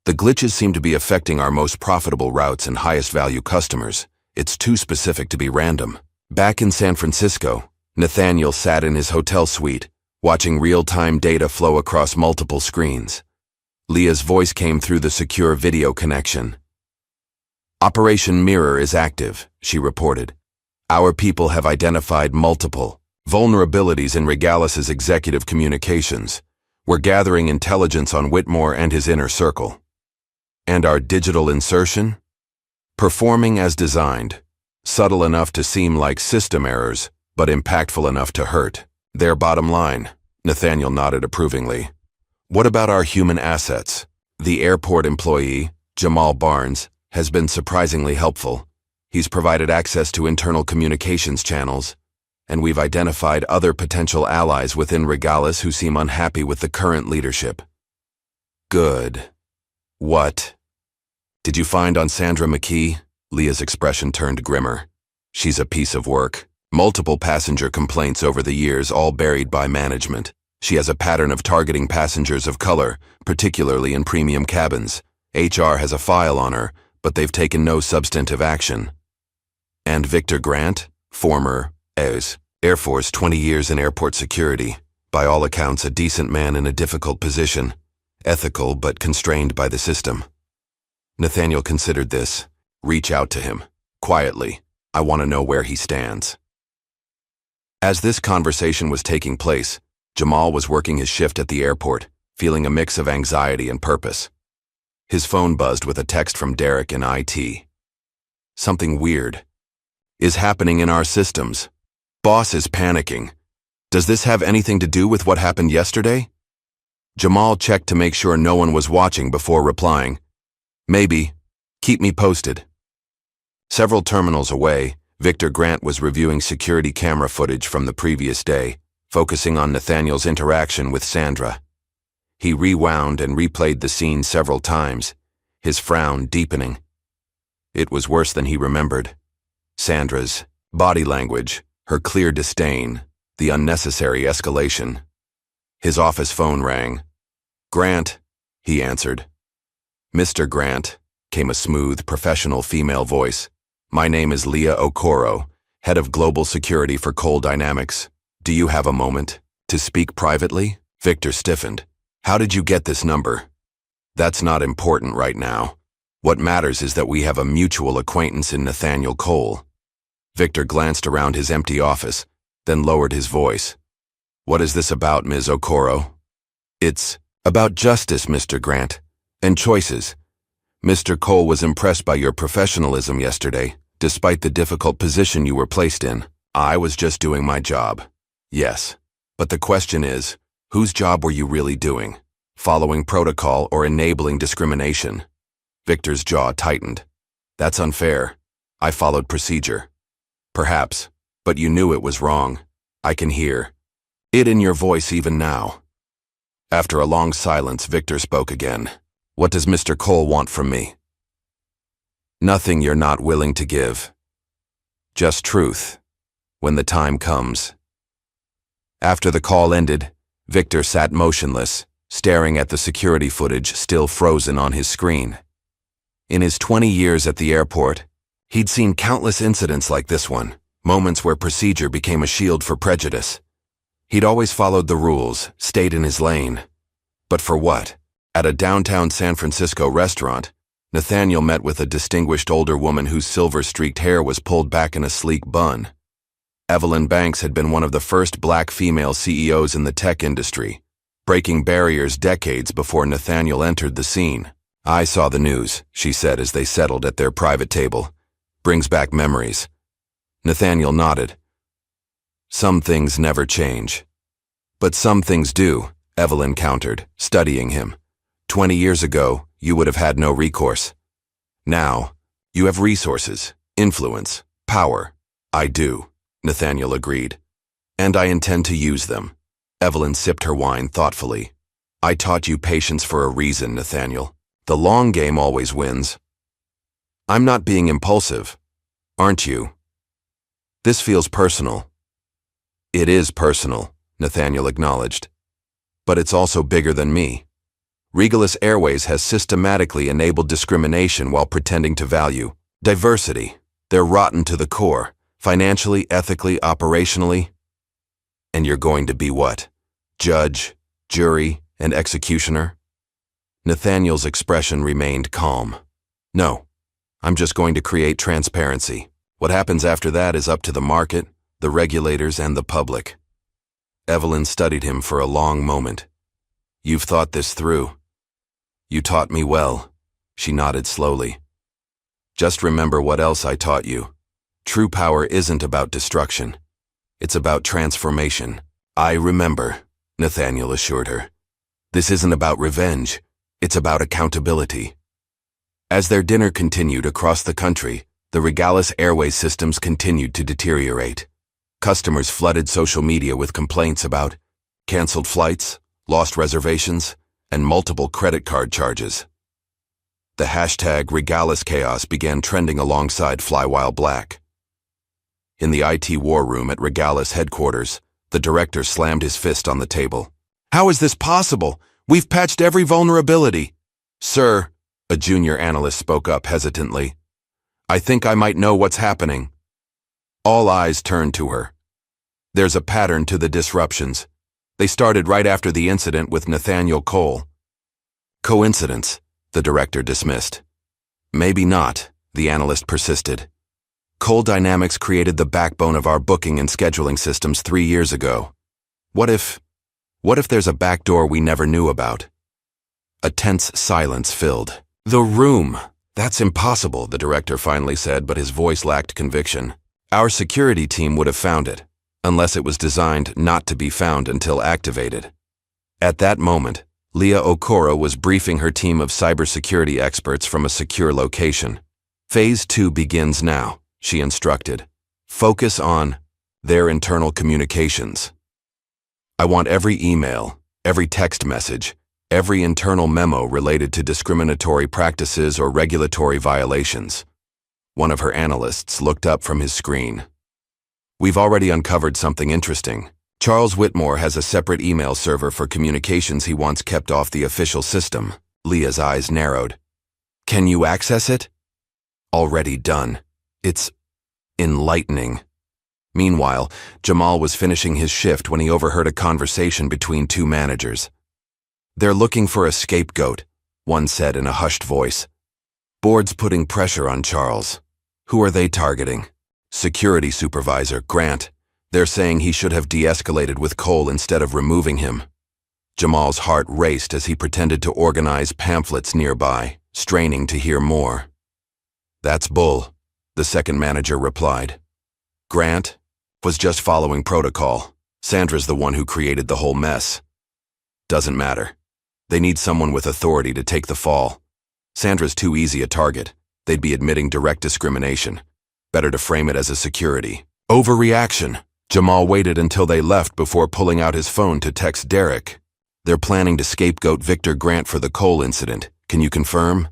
The glitches seem to be affecting our most profitable routes and highest value customers. It's too specific to be random. Back in San Francisco, Nathaniel sat in his hotel suite, watching real-time data flow across multiple screens. Leah's voice came through the secure video connection. Operation Mirror is active, she reported. Our people have identified multiple vulnerabilities in Regalis's executive communications. We're gathering intelligence on Whitmore and his inner circle. And our digital insertion? Performing as designed. Subtle enough to seem like system errors, but impactful enough to hurt. Their bottom line. Nathaniel nodded approvingly. What about our human assets? The airport employee, Jamal Barnes, has been surprisingly helpful. He's provided access to internal communications channels, and we've identified other potential allies within Regalis who seem unhappy with the current leadership. Good. What? Did you find on Sandra McKee? Leah's expression turned grimmer. She's a piece of work. Multiple passenger complaints over the years, all buried by management. She has a pattern of targeting passengers of color, particularly in premium cabins. HR has a file on her, but they've taken no substantive action. And Victor Grant, former Air Force, 20 years in airport security, by all accounts a decent man in a difficult position, ethical but constrained by the system. Nathaniel considered this. Reach out to him. Quietly. I want to know where he stands. As this conversation was taking place, Jamal was working his shift at the airport, feeling a mix of anxiety and purpose. His phone buzzed with a text from Derek in IT. Something weird is happening in our systems. Boss is panicking. Does this have anything to do with what happened yesterday? Jamal checked to make sure no one was watching before replying. Maybe. Keep me posted. Several terminals away, Victor Grant was reviewing security camera footage from the previous day, focusing on Nathaniel's interaction with Sandra. He rewound and replayed the scene several times, his frown deepening. It was worse than he remembered. Sandra's body language, her clear disdain, the unnecessary escalation. His office phone rang. "Grant," he answered. "Mr. Grant," came a smooth, professional female voice. "My name is Leah Okoro, head of global security for Cole Dynamics. Do you have a moment to speak privately?" Victor stiffened. "How did you get this number?" "That's not important right now. What matters is that we have a mutual acquaintance in Nathaniel Cole." Victor glanced around his empty office, then lowered his voice. "What is this about, Ms. Okoro?" "It's about justice, Mr. Grant, and choices. Mr. Cole was impressed by your professionalism yesterday, despite the difficult position you were placed in. I was just doing my job." "Yes, but the question is, whose job were you really doing? Following protocol or enabling discrimination?" Victor's jaw tightened. "That's unfair. I followed procedure." "Perhaps, but you knew it was wrong. I can hear it in your voice even now." After a long silence, Victor spoke again. "What does Mr. Cole want from me?" "Nothing you're not willing to give. Just truth, when the time comes." After the call ended, Victor sat motionless, staring at the security footage still frozen on his screen. In his 20 years at the airport, he'd seen countless incidents like this one, moments where procedure became a shield for prejudice. He'd always followed the rules, stayed in his lane. But for what? At a downtown San Francisco restaurant, Nathaniel met with a distinguished older woman whose silver-streaked hair was pulled back in a sleek bun. Evelyn Banks had been one of the first black female CEOs in the tech industry, breaking barriers decades before Nathaniel entered the scene. "I saw the news," she said as they settled at their private table. "Brings back memories." Nathaniel nodded. "Some things never change." "But some things do," Evelyn countered, studying him. 20 years ago, you would have had no recourse. Now, you have resources, influence, power." "I do," Nathaniel agreed. "And I intend to use them." Evelyn sipped her wine thoughtfully. "I taught you patience for a reason, Nathaniel. The long game always wins." "I'm not being impulsive. Aren't you?" "This feels personal." "It is personal," Nathaniel acknowledged. "But it's also bigger than me. Regalis Airways has systematically enabled discrimination while pretending to value diversity. They're rotten to the core, financially, ethically, operationally. And you're going to be what? Judge, jury, and executioner?" Nathaniel's expression remained calm. "No, I'm just going to create transparency. What happens after that is up to the market, the regulators, and the public." Evelyn studied him for a long moment. "You've thought this through." "You taught me well," she nodded slowly. "Just remember what else I taught you. True power isn't about destruction. It's about transformation." "I remember," Nathaniel assured her. "This isn't about revenge. It's about accountability." As their dinner continued across the country, the Regalis Airways systems continued to deteriorate. Customers flooded social media with complaints about canceled flights, lost reservations, and multiple credit card charges. The hashtag Regalis Chaos began trending alongside Fly While Black. In the IT war room at Regalis headquarters, the director slammed his fist on the table. "How is this possible? We've patched every vulnerability." "Sir, A junior analyst spoke up hesitantly. I think I might know what's happening. All eyes turned to her. There's a pattern to the disruptions. They started right after the incident with Nathaniel Cole. Coincidence, the director dismissed. Maybe not, the analyst persisted. Cole Dynamics created the backbone of our booking and scheduling systems 3 years ago. What if there's a backdoor we never knew about? A tense silence filled the room. That's impossible, the director finally said, but his voice lacked conviction. Our security team would have found it, unless it was designed not to be found until activated. At that moment, Leah Okora was briefing her team of cybersecurity experts from a secure location. Phase 2 begins now, she instructed. Focus on their internal communications. I want every email, every text message, every internal memo related to discriminatory practices or regulatory violations. One of her analysts looked up from his screen. We've already uncovered something interesting. Charles Whitmore has a separate email server for communications he wants kept off the official system. Leah's eyes narrowed. Can you access it? Already done. It's enlightening. Meanwhile, Jamal was finishing his shift when he overheard a conversation between two managers. They're looking for a scapegoat, one said in a hushed voice. Board's putting pressure on Charles. Who are they targeting? Security supervisor, Grant. They're saying he should have de-escalated with Cole instead of removing him. Jamal's heart raced as he pretended to organize pamphlets nearby, straining to hear more. That's bull, the second manager replied. Grant was just following protocol. Sandra's the one who created the whole mess. Doesn't matter. They need someone with authority to take the fall. Sandra's too easy a target. They'd be admitting direct discrimination. Better to frame it as a security overreaction. Jamal waited until they left before pulling out his phone to text Derek. They're planning to scapegoat Victor Grant for the Cole incident. Can you confirm?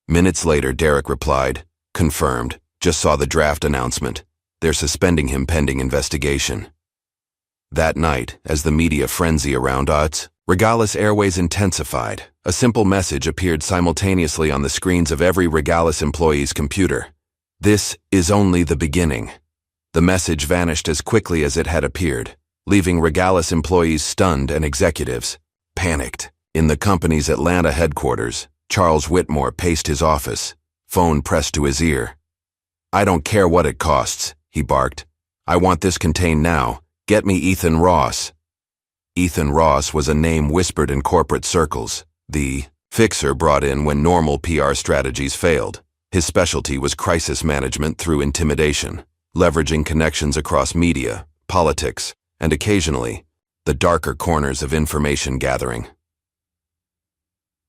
Minutes later, Derek replied, confirmed. Just saw the draft announcement. They're suspending him pending investigation. That night, as the media frenzy around us, Regalis Airways intensified. A simple message appeared simultaneously on the screens of every Regalis employee's computer. This is only the beginning. The message vanished as quickly as it had appeared, leaving Regalis employees stunned and executives panicked. In the company's Atlanta headquarters, Charles Whitmore paced his office, phone pressed to his ear. I don't care what it costs, he barked. I want this contained now. Get me Ethan Ross. Ethan Ross was a name whispered in corporate circles, the fixer brought in when normal PR strategies failed. His specialty was crisis management through intimidation, leveraging connections across media, politics, and occasionally, the darker corners of information gathering.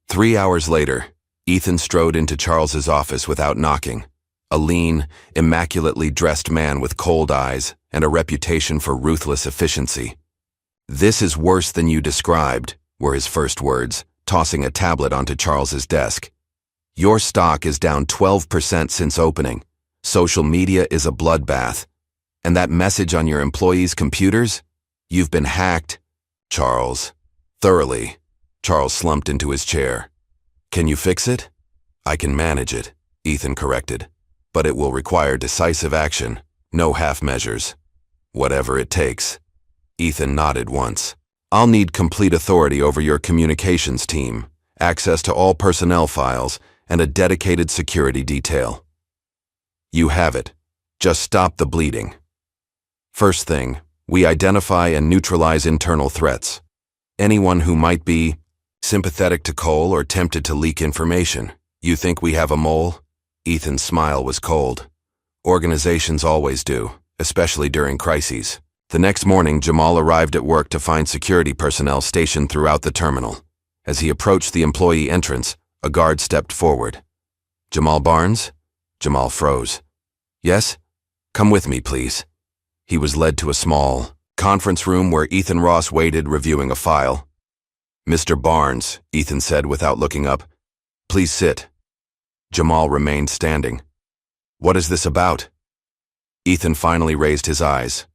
3 hours later, Ethan strode into Charles's office without knocking. A lean, immaculately dressed man with cold eyes and a reputation for ruthless efficiency. This is worse than you described, were his first words, tossing a tablet onto Charles's desk. Your stock is down 12% since opening. Social media is a bloodbath. And that message on your employees' computers? You've been hacked. Charles. Thoroughly. Charles slumped into his chair. Can you fix it? I can manage it, Ethan corrected. But it will require decisive action, no half measures. Whatever it takes. Ethan nodded once. I'll need complete authority over your communications team, access to all personnel files, and a dedicated security detail. You have it. Just stop the bleeding. First thing, we identify and neutralize internal threats. Anyone who might be sympathetic to Cole or tempted to leak information. You think we have a mole? Ethan's smile was cold. Organizations always do, especially during crises. The next morning, Jamal arrived at work to find security personnel stationed throughout the terminal. As he approached the employee entrance, a guard stepped forward. Jamal Barnes? Jamal froze. Yes? Come with me, please. He was led to a small conference room where Ethan Ross waited, reviewing a file. Mr. Barnes, Ethan said without looking up. Please sit. Jamal remained standing. What is this about? Ethan finally raised his eyes.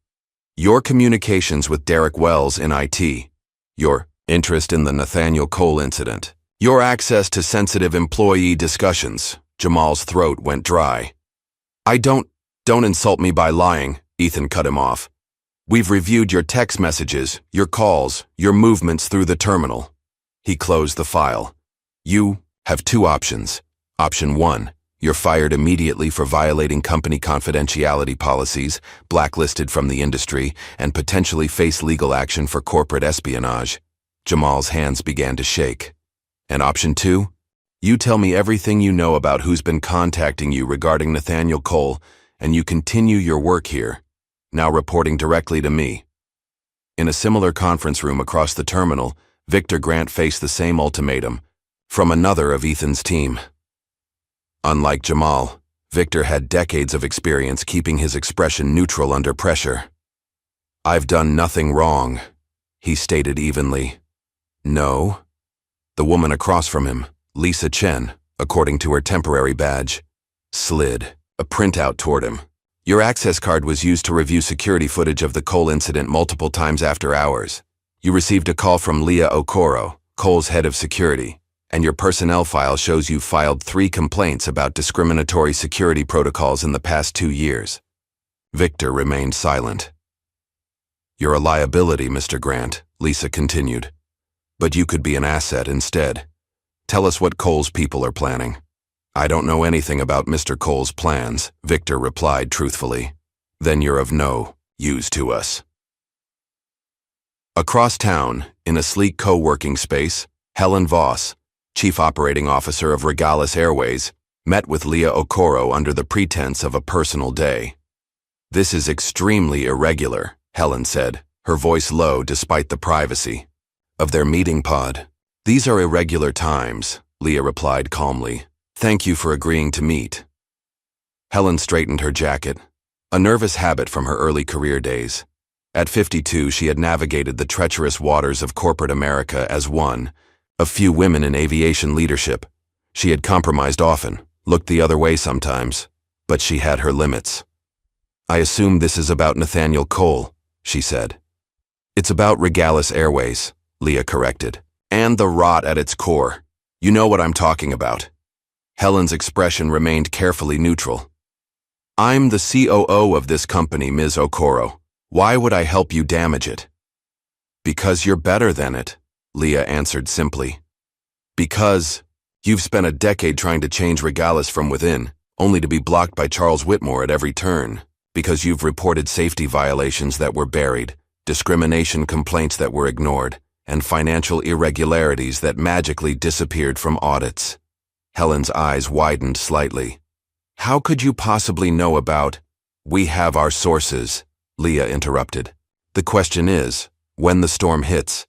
Your communications with Derek Wells in IT. Your interest in the Nathaniel Cole incident. Your access to sensitive employee discussions. Jamal's throat went dry. Don't insult me by lying, Ethan cut him off. We've reviewed your text messages, your calls, your movements through the terminal. He closed the file. You have two options. Option 1, you're fired immediately for violating company confidentiality policies, blacklisted from the industry, and potentially face legal action for corporate espionage. Jamal's hands began to shake. And option 2, you tell me everything you know about who's been contacting you regarding Nathaniel Cole, and you continue your work here, now reporting directly to me. In a similar conference room across the terminal, Victor Grant faced the same ultimatum, from another of Ethan's team. Unlike Jamal, Victor had decades of experience keeping his expression neutral under pressure. I've done nothing wrong, he stated evenly. No? The woman across from him, Lisa Chen, according to her temporary badge, slid a printout toward him. Your access card was used to review security footage of the Cole incident multiple times after hours. You received a call from Leah Okoro, Cole's head of security, and your personnel file shows you filed 3 complaints about discriminatory security protocols in the past 2 years. Victor remained silent. You're a liability, Mr. Grant, Lisa continued. But you could be an asset instead. Tell us what Cole's people are planning. I don't know anything about Mr. Cole's plans, Victor replied truthfully. Then you're of no use to us. Across town, in a sleek co-working space, Helen Voss, Chief Operating Officer of Regalis Airways, met with Leah Okoro under the pretense of a personal day. This is extremely irregular, Helen said, her voice low despite the privacy of their meeting pod. These are irregular times, Leah replied calmly. Thank you for agreeing to meet. Helen straightened her jacket, a nervous habit from her early career days. At 52, she had navigated the treacherous waters of corporate America as one of few women in aviation leadership. She had compromised often, looked the other way sometimes, but she had her limits. I assume this is about Nathaniel Cole, she said. It's about Regalis Airways, Leah corrected, and the rot at its core. You know what I'm talking about. Helen's expression remained carefully neutral. I'm the COO of this company, Ms. Okoro. Why would I help you damage it? Because you're better than it, Leah answered simply. Because you've spent a decade trying to change Regalis from within, only to be blocked by Charles Whitmore at every turn. Because you've reported safety violations that were buried, discrimination complaints that were ignored, and financial irregularities that magically disappeared from audits. Helen's eyes widened slightly. How could you possibly know about? We have our sources, Leah interrupted. The question is, when the storm hits,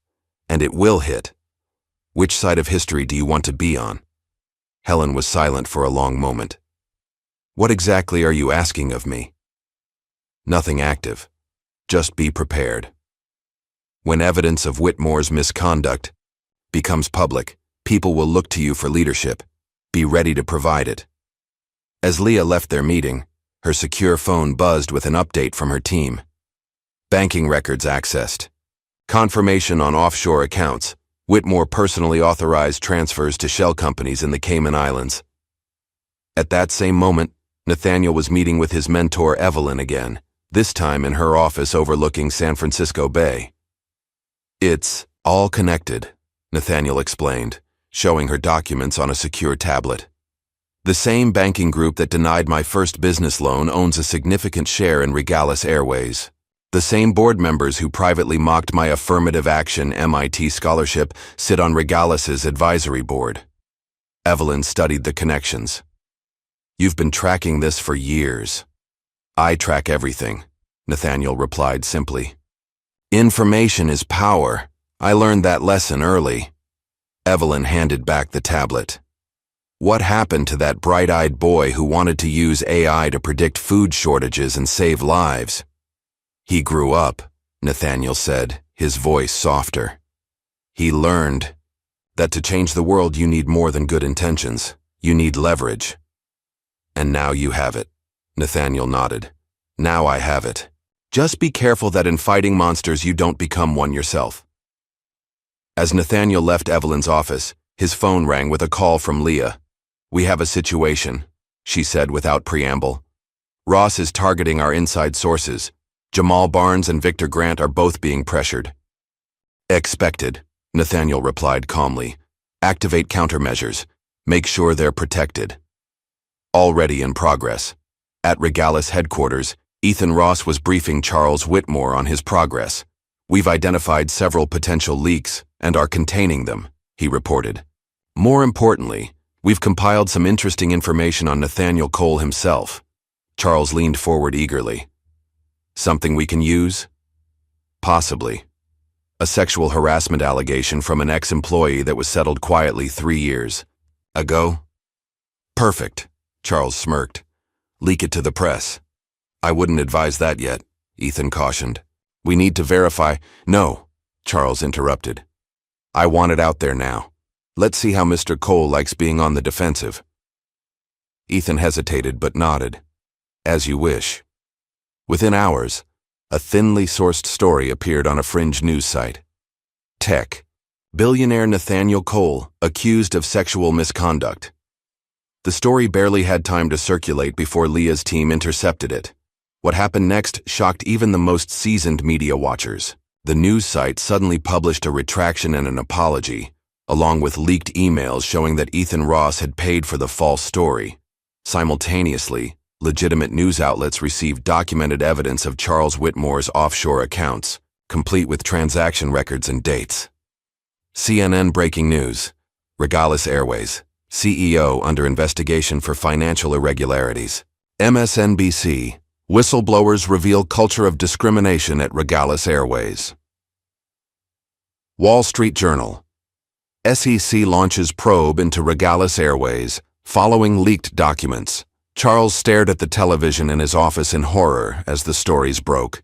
and it will hit, which side of history do you want to be on? Helen was silent for a long moment. What exactly are you asking of me? Nothing active. Just be prepared. When evidence of Whitmore's misconduct becomes public, people will look to you for leadership. Be ready to provide it. As Leah left their meeting, her secure phone buzzed with an update from her team. Banking records accessed. Confirmation on offshore accounts. Whitmore personally authorized transfers to shell companies in the Cayman Islands. At that same moment, Nathaniel was meeting with his mentor Evelyn again, this time in her office overlooking San Francisco Bay. It's all connected, Nathaniel explained, showing her documents on a secure tablet. The same banking group that denied my first business loan owns a significant share in Regalis Airways. The same board members who privately mocked my affirmative action MIT scholarship sit on Regalis's advisory board. Evelyn studied the connections. You've been tracking this for years. I track everything, Nathaniel replied simply. Information is power. I learned that lesson early. Evelyn handed back the tablet. What happened to that bright-eyed boy who wanted to use AI to predict food shortages and save lives? He grew up, Nathaniel said, his voice softer. He learned that to change the world you need more than good intentions. You need leverage. And now you have it, Nathaniel nodded. Now I have it. Just be careful that in fighting monsters you don't become one yourself. As Nathaniel left Evelyn's office, His phone rang with a call from Leah. "We have a situation," she said without preamble. "Ross is targeting our inside sources. Jamal Barnes and Victor Grant are both being pressured." "Expected," Nathaniel replied calmly. "Activate countermeasures. Make sure they're protected." Already in progress. At Regalis headquarters, Ethan Ross was briefing Charles Whitmore on his progress. "We've identified several potential leaks and are containing them," he reported. "More importantly, we've compiled some interesting information on Nathaniel Cole himself." Charles leaned forward eagerly. "Something we can use?" "Possibly. A sexual harassment allegation from an ex-employee that was settled quietly 3 years ago." "Perfect," Charles smirked. "Leak it to the press." "I wouldn't advise that yet," Ethan cautioned. "We need to verify—" "No," Charles interrupted. "I want it out there now. Let's see how Mr. Cole likes being on the defensive." Ethan hesitated but nodded. "As you wish." Within hours, a thinly sourced story appeared on a fringe news site. Tech. Billionaire Nathaniel Cole accused of sexual misconduct. The story barely had time to circulate before Leah's team intercepted it. What happened next shocked even the most seasoned media watchers. The news site suddenly published a retraction and an apology, along with leaked emails showing that Ethan Ross had paid for the false story. Simultaneously, legitimate news outlets received documented evidence of Charles Whitmore's offshore accounts, complete with transaction records and dates. CNN breaking news. Regalis Airways. CEO under investigation for financial irregularities. MSNBC. Whistleblowers reveal culture of discrimination at Regalis Airways. Wall Street Journal. SEC launches probe into Regalis Airways, following leaked documents. Charles stared at the television in his office in horror as the stories broke,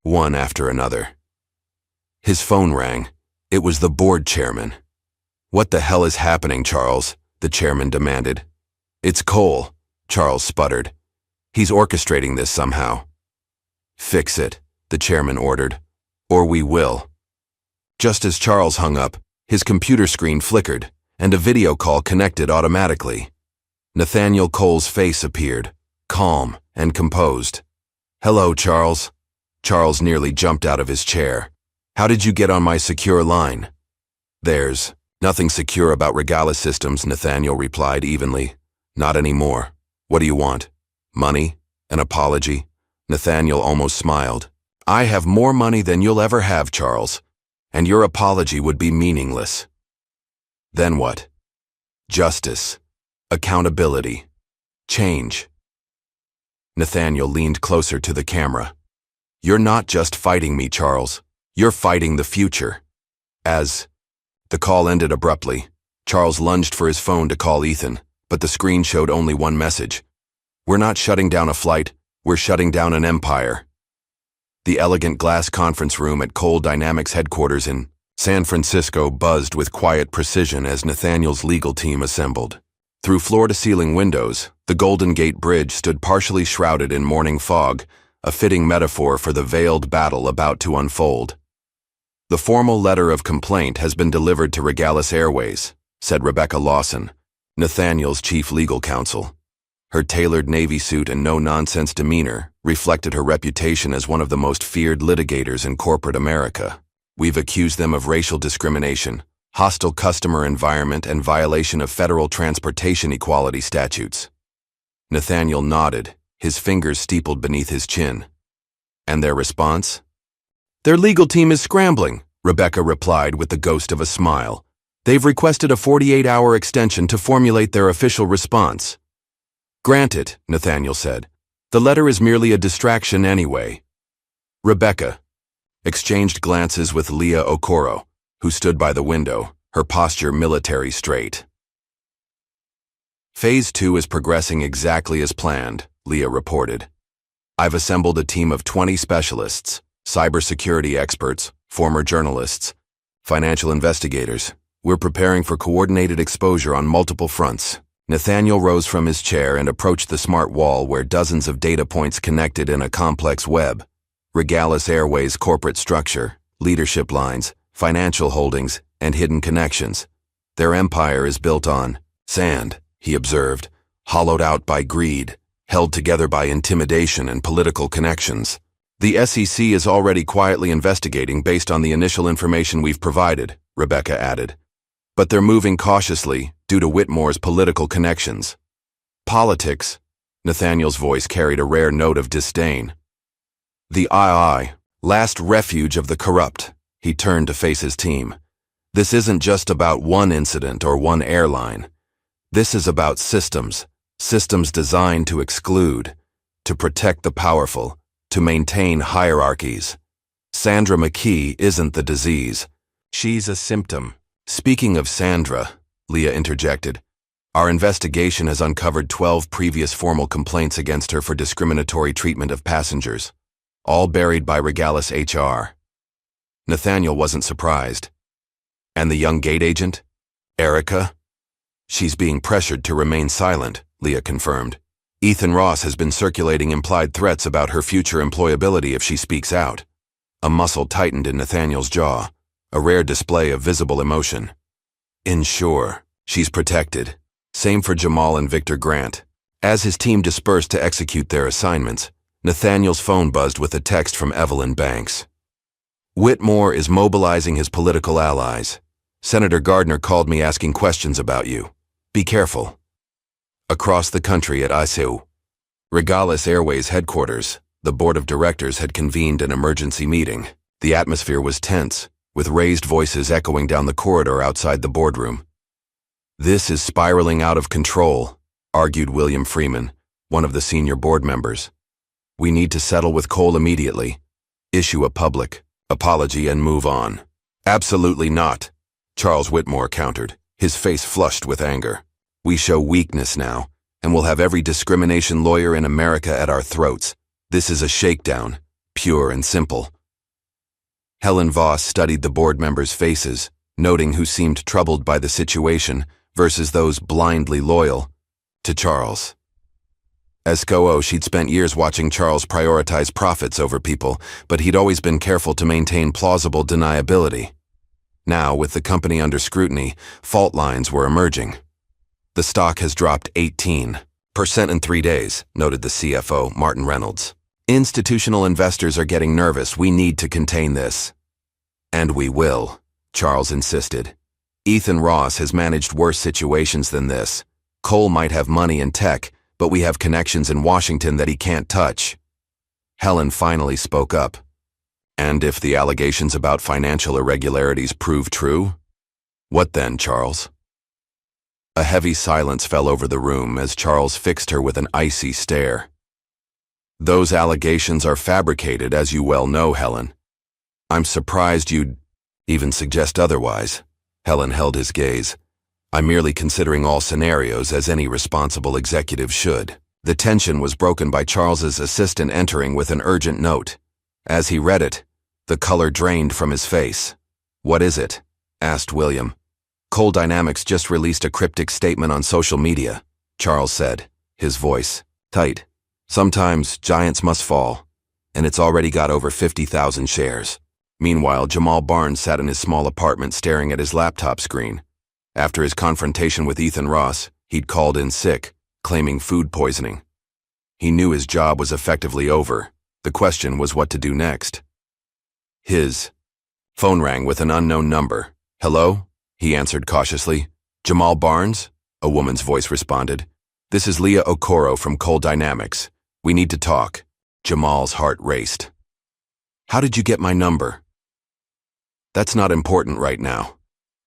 one after another. His phone rang. It was the board chairman. "What the hell is happening, Charles?" the chairman demanded. "It's Cole," Charles sputtered. "He's orchestrating this somehow." "Fix it," the chairman ordered, "or we will." Just as Charles hung up, his computer screen flickered, and a video call connected automatically. Nathaniel Cole's face appeared, calm and composed. "Hello, Charles." Charles nearly jumped out of his chair. "How did you get on my secure line?" "There's nothing secure about Regalis Systems," Nathaniel replied evenly. "Not anymore. What do you want? Money? An apology?" Nathaniel almost smiled. "I have more money than you'll ever have, Charles, and your apology would be meaningless." "Then what?" "Justice. Accountability. Change." Nathaniel leaned closer to the camera. "You're not just fighting me, Charles. You're fighting the future." The call ended abruptly. Charles lunged for his phone to call Ethan, but the screen showed only one message. "We're not shutting down a flight, we're shutting down an empire." The elegant glass conference room at Cole Dynamics headquarters in San Francisco buzzed with quiet precision as Nathaniel's legal team assembled. Through floor-to-ceiling windows, the Golden Gate Bridge stood partially shrouded in morning fog, a fitting metaphor for the veiled battle about to unfold. "The formal letter of complaint has been delivered to Regalis Airways," said Rebecca Lawson, Nathaniel's chief legal counsel. Her tailored Navy suit and no-nonsense demeanor reflected her reputation as one of the most feared litigators in corporate America. "We've accused them of racial discrimination, hostile customer environment, and violation of federal transportation equality statutes." Nathaniel nodded, his fingers steepled beneath his chin. "And their response?" "Their legal team is scrambling," Rebecca replied with the ghost of a smile. "They've requested a 48-hour extension to formulate their official response." "Granted," Nathaniel said. "The letter is merely a distraction anyway." Rebecca exchanged glances with Leah Okoro, who stood by the window, her posture military straight. "Phase 2 is progressing exactly as planned," Leah reported. "I've assembled a team of 20 specialists, cybersecurity experts, former journalists, financial investigators. We're preparing for coordinated exposure on multiple fronts." Nathaniel rose from his chair and approached the smart wall where dozens of data points connected in a complex web. Regalis Airways' corporate structure, leadership lines, financial holdings, and hidden connections. Their empire is built on sand, he observed, hollowed out by greed, held together by intimidation and political connections. The SEC is already quietly investigating based on the initial information we've provided, Rebecca added. But they're moving cautiously due to Whitmore's political connections. Politics, Nathaniel's voice carried a rare note of disdain. The II, last refuge of the corrupt, he turned to face his team. This isn't just about one incident or one airline. This is about systems designed to exclude, to protect the powerful, to maintain hierarchies. Sandra McKee isn't the disease. She's a symptom. Speaking of Sandra, Leah interjected, our investigation has uncovered 12 previous formal complaints against her for discriminatory treatment of passengers, all buried by Regalis HR. Nathaniel wasn't surprised. And the young gate agent? Erica? She's being pressured to remain silent, Leah confirmed. Ethan Ross has been circulating implied threats about her future employability if she speaks out. A muscle tightened in Nathaniel's jaw, a rare display of visible emotion. Ensure she's protected. Same for Jamal and Victor Grant. As his team dispersed to execute their assignments, Nathaniel's phone buzzed with a text from Evelyn Banks. Whitmore is mobilizing his political allies. Senator Gardner called me asking questions about you. Be careful. Across the country at ICU, Regalis Airways headquarters, the board of directors had convened an emergency meeting. The atmosphere was tense, with raised voices echoing down the corridor outside the boardroom. This is spiraling out of control, argued William Freeman, one of the senior board members. We need to settle with Cole immediately, issue a public apology and move on. Absolutely not, Charles Whitmore countered, his face flushed with anger. We show weakness now, and we'll have every discrimination lawyer in America at our throats. This is a shakedown, pure and simple. Helen Voss studied the board members' faces, noting who seemed troubled by the situation versus those blindly loyal to Charles. As COO, she'd spent years watching Charles prioritize profits over people, but he'd always been careful to maintain plausible deniability. Now, with the company under scrutiny, fault lines were emerging. The stock has dropped 18% in 3 days, noted the CFO, Martin Reynolds. Institutional investors are getting nervous. We need to contain this. And we will, Charles insisted. Ethan Ross has managed worse situations than this. Cole might have money and tech, but we have connections in Washington that he can't touch. Helen finally spoke up. And if the allegations about financial irregularities prove true? What then, Charles? A heavy silence fell over the room as Charles fixed her with an icy stare. Those allegations are fabricated, as you well know, Helen. I'm surprised you'd even suggest otherwise. Helen held his gaze. I'm merely considering all scenarios as any responsible executive should. The tension was broken by Charles's assistant entering with an urgent note. As he read it, the color drained from his face. What is it? Asked William. Cole Dynamics just released a cryptic statement on social media, Charles said, his voice tight. Sometimes giants must fall, and it's already got over 50,000 shares. Meanwhile, Jamal Barnes sat in his small apartment staring at his laptop screen. After his confrontation with Ethan Ross, he'd called in sick, claiming food poisoning. He knew his job was effectively over. The question was what to do next. His phone rang with an unknown number. Hello? He answered cautiously. Jamal Barnes? A woman's voice responded. This is Leah Okoro from Cole Dynamics. We need to talk. Jamal's heart raced. How did you get my number? That's not important right now.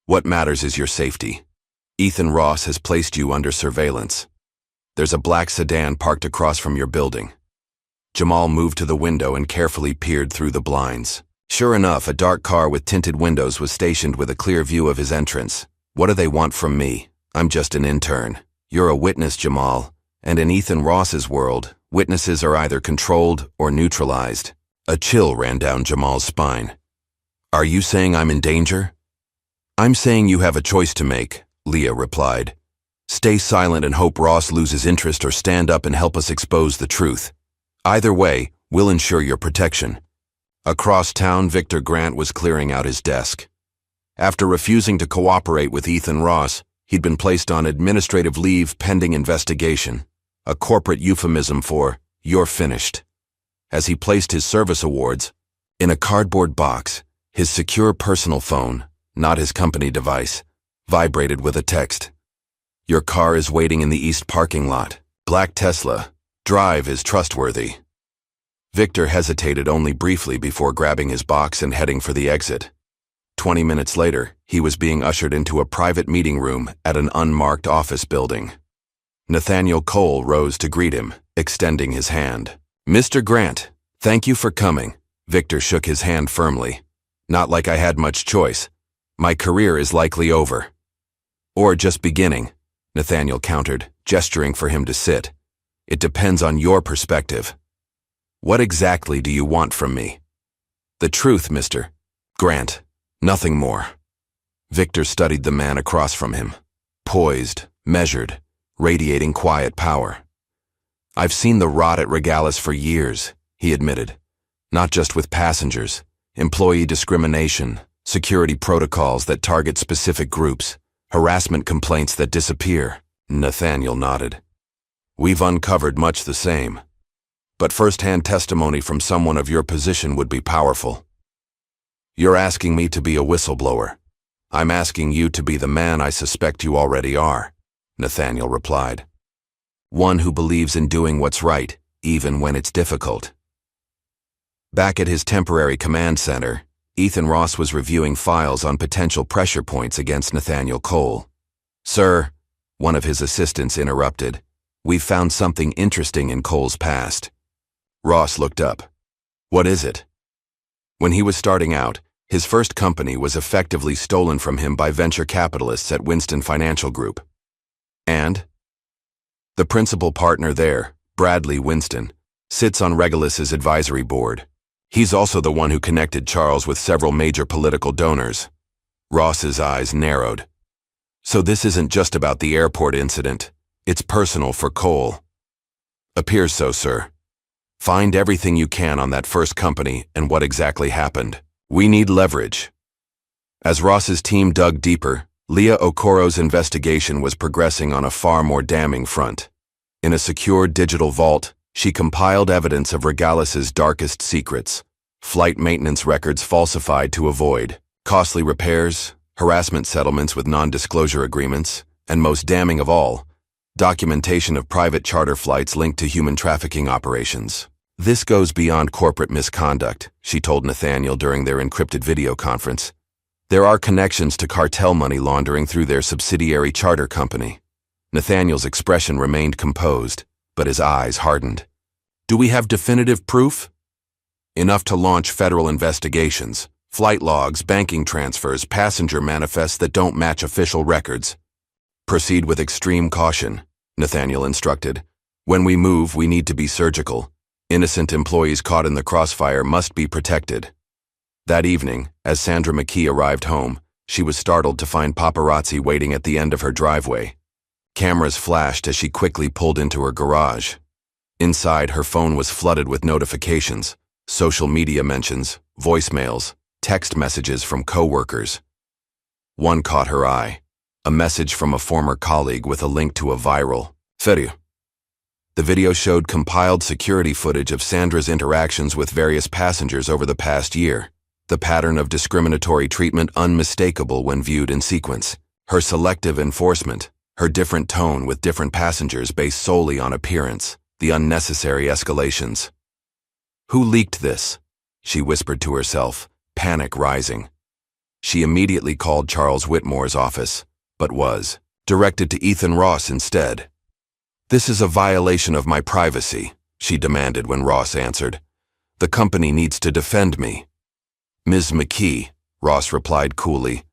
What matters is your safety. Ethan Ross has placed you under surveillance. There's a black sedan parked across from your building. Jamal moved to the window and carefully peered through the blinds. Sure enough, a dark car with tinted windows was stationed with a clear view of his entrance. What do they want from me? I'm just an intern. You're a witness, Jamal. And in Ethan Ross's world, witnesses are either controlled or neutralized. A chill ran down Jamal's spine. Are you saying I'm in danger? I'm saying you have a choice to make, Leah replied. Stay silent and hope Ross loses interest or stand up and help us expose the truth. Either way, we'll ensure your protection. Across town, Victor Grant was clearing out his desk. After refusing to cooperate with Ethan Ross, he'd been placed on administrative leave pending investigation, a corporate euphemism for, "You're finished." As he placed his service awards in a cardboard box, his secure personal phone, not his company device, vibrated with a text. "Your car is waiting in the east parking lot. Black Tesla. Drive is trustworthy." Victor hesitated only briefly before grabbing his box and heading for the exit. 20 minutes later, he was being ushered into a private meeting room at an unmarked office building. Nathaniel Cole rose to greet him, extending his hand. "Mr. Grant, thank you for coming." Victor shook his hand firmly. "Not like I had much choice. My career is likely over." "Or just beginning," Nathaniel countered, gesturing for him to sit. "It depends on your perspective. What exactly do you want from me?" "The truth, Mr. Grant. Nothing more." Victor studied the man across from him, poised, measured, radiating quiet power. "I've seen the rot at Regalis for years," he admitted. "Not just with passengers, employee discrimination, security protocols that target specific groups, harassment complaints that disappear." Nathaniel nodded. "We've uncovered much the same. But first-hand testimony from someone of your position would be powerful." "You're asking me to be a whistleblower. I'm asking you to be the man I suspect you already are," Nathaniel replied. "One who believes in doing what's right, even when it's difficult." Back at his temporary command center, Ethan Ross was reviewing files on potential pressure points against Nathaniel Cole. "Sir," one of his assistants interrupted, "we've found something interesting in Cole's past." Ross looked up. "What is it?" When he was starting out, his first company was effectively stolen from him by venture capitalists at Winston Financial Group. "And?" "The principal partner there, Bradley Winston, sits on Regulus's advisory board. He's also the one who connected Charles with several major political donors." Ross's eyes narrowed. "So this isn't just about the airport incident. It's personal for Cole." "Appears so, sir. Find everything you can on that first company and what exactly happened. We need leverage." As Ross's team dug deeper, Leah Okoro's investigation was progressing on a far more damning front. In a secure digital vault, she compiled evidence of Regalis's darkest secrets: flight maintenance records falsified to avoid, costly repairs, harassment settlements with non-disclosure agreements, and most damning of all, documentation of private charter flights linked to human trafficking operations. "This goes beyond corporate misconduct," she told Nathaniel during their encrypted video conference. "There are connections to cartel money laundering through their subsidiary charter company." Nathaniel's expression remained composed, but his eyes hardened. "Do we have definitive proof?" "Enough to launch federal investigations. Flight logs, banking transfers, passenger manifests that don't match official records." "Proceed with extreme caution," Nathaniel instructed. "When we move, we need to be surgical. Innocent employees caught in the crossfire must be protected." That evening, as Sandra McKee arrived home, she was startled to find paparazzi waiting at the end of her driveway. Cameras flashed as she quickly pulled into her garage. Inside, her phone was flooded with notifications, social media mentions, voicemails, text messages from coworkers. One caught her eye. A message from a former colleague with a link to a viral video. The video showed compiled security footage of Sandra's interactions with various passengers over the past year, the pattern of discriminatory treatment unmistakable when viewed in sequence, her selective enforcement, her different tone with different passengers based solely on appearance, the unnecessary escalations. "Who leaked this?" she whispered to herself, panic rising. She immediately called Charles Whitmore's office, but was directed to Ethan Ross instead. "This is a violation of my privacy," she demanded when Ross answered. "The company needs to defend me." "Ms. McKee," Ross replied coolly,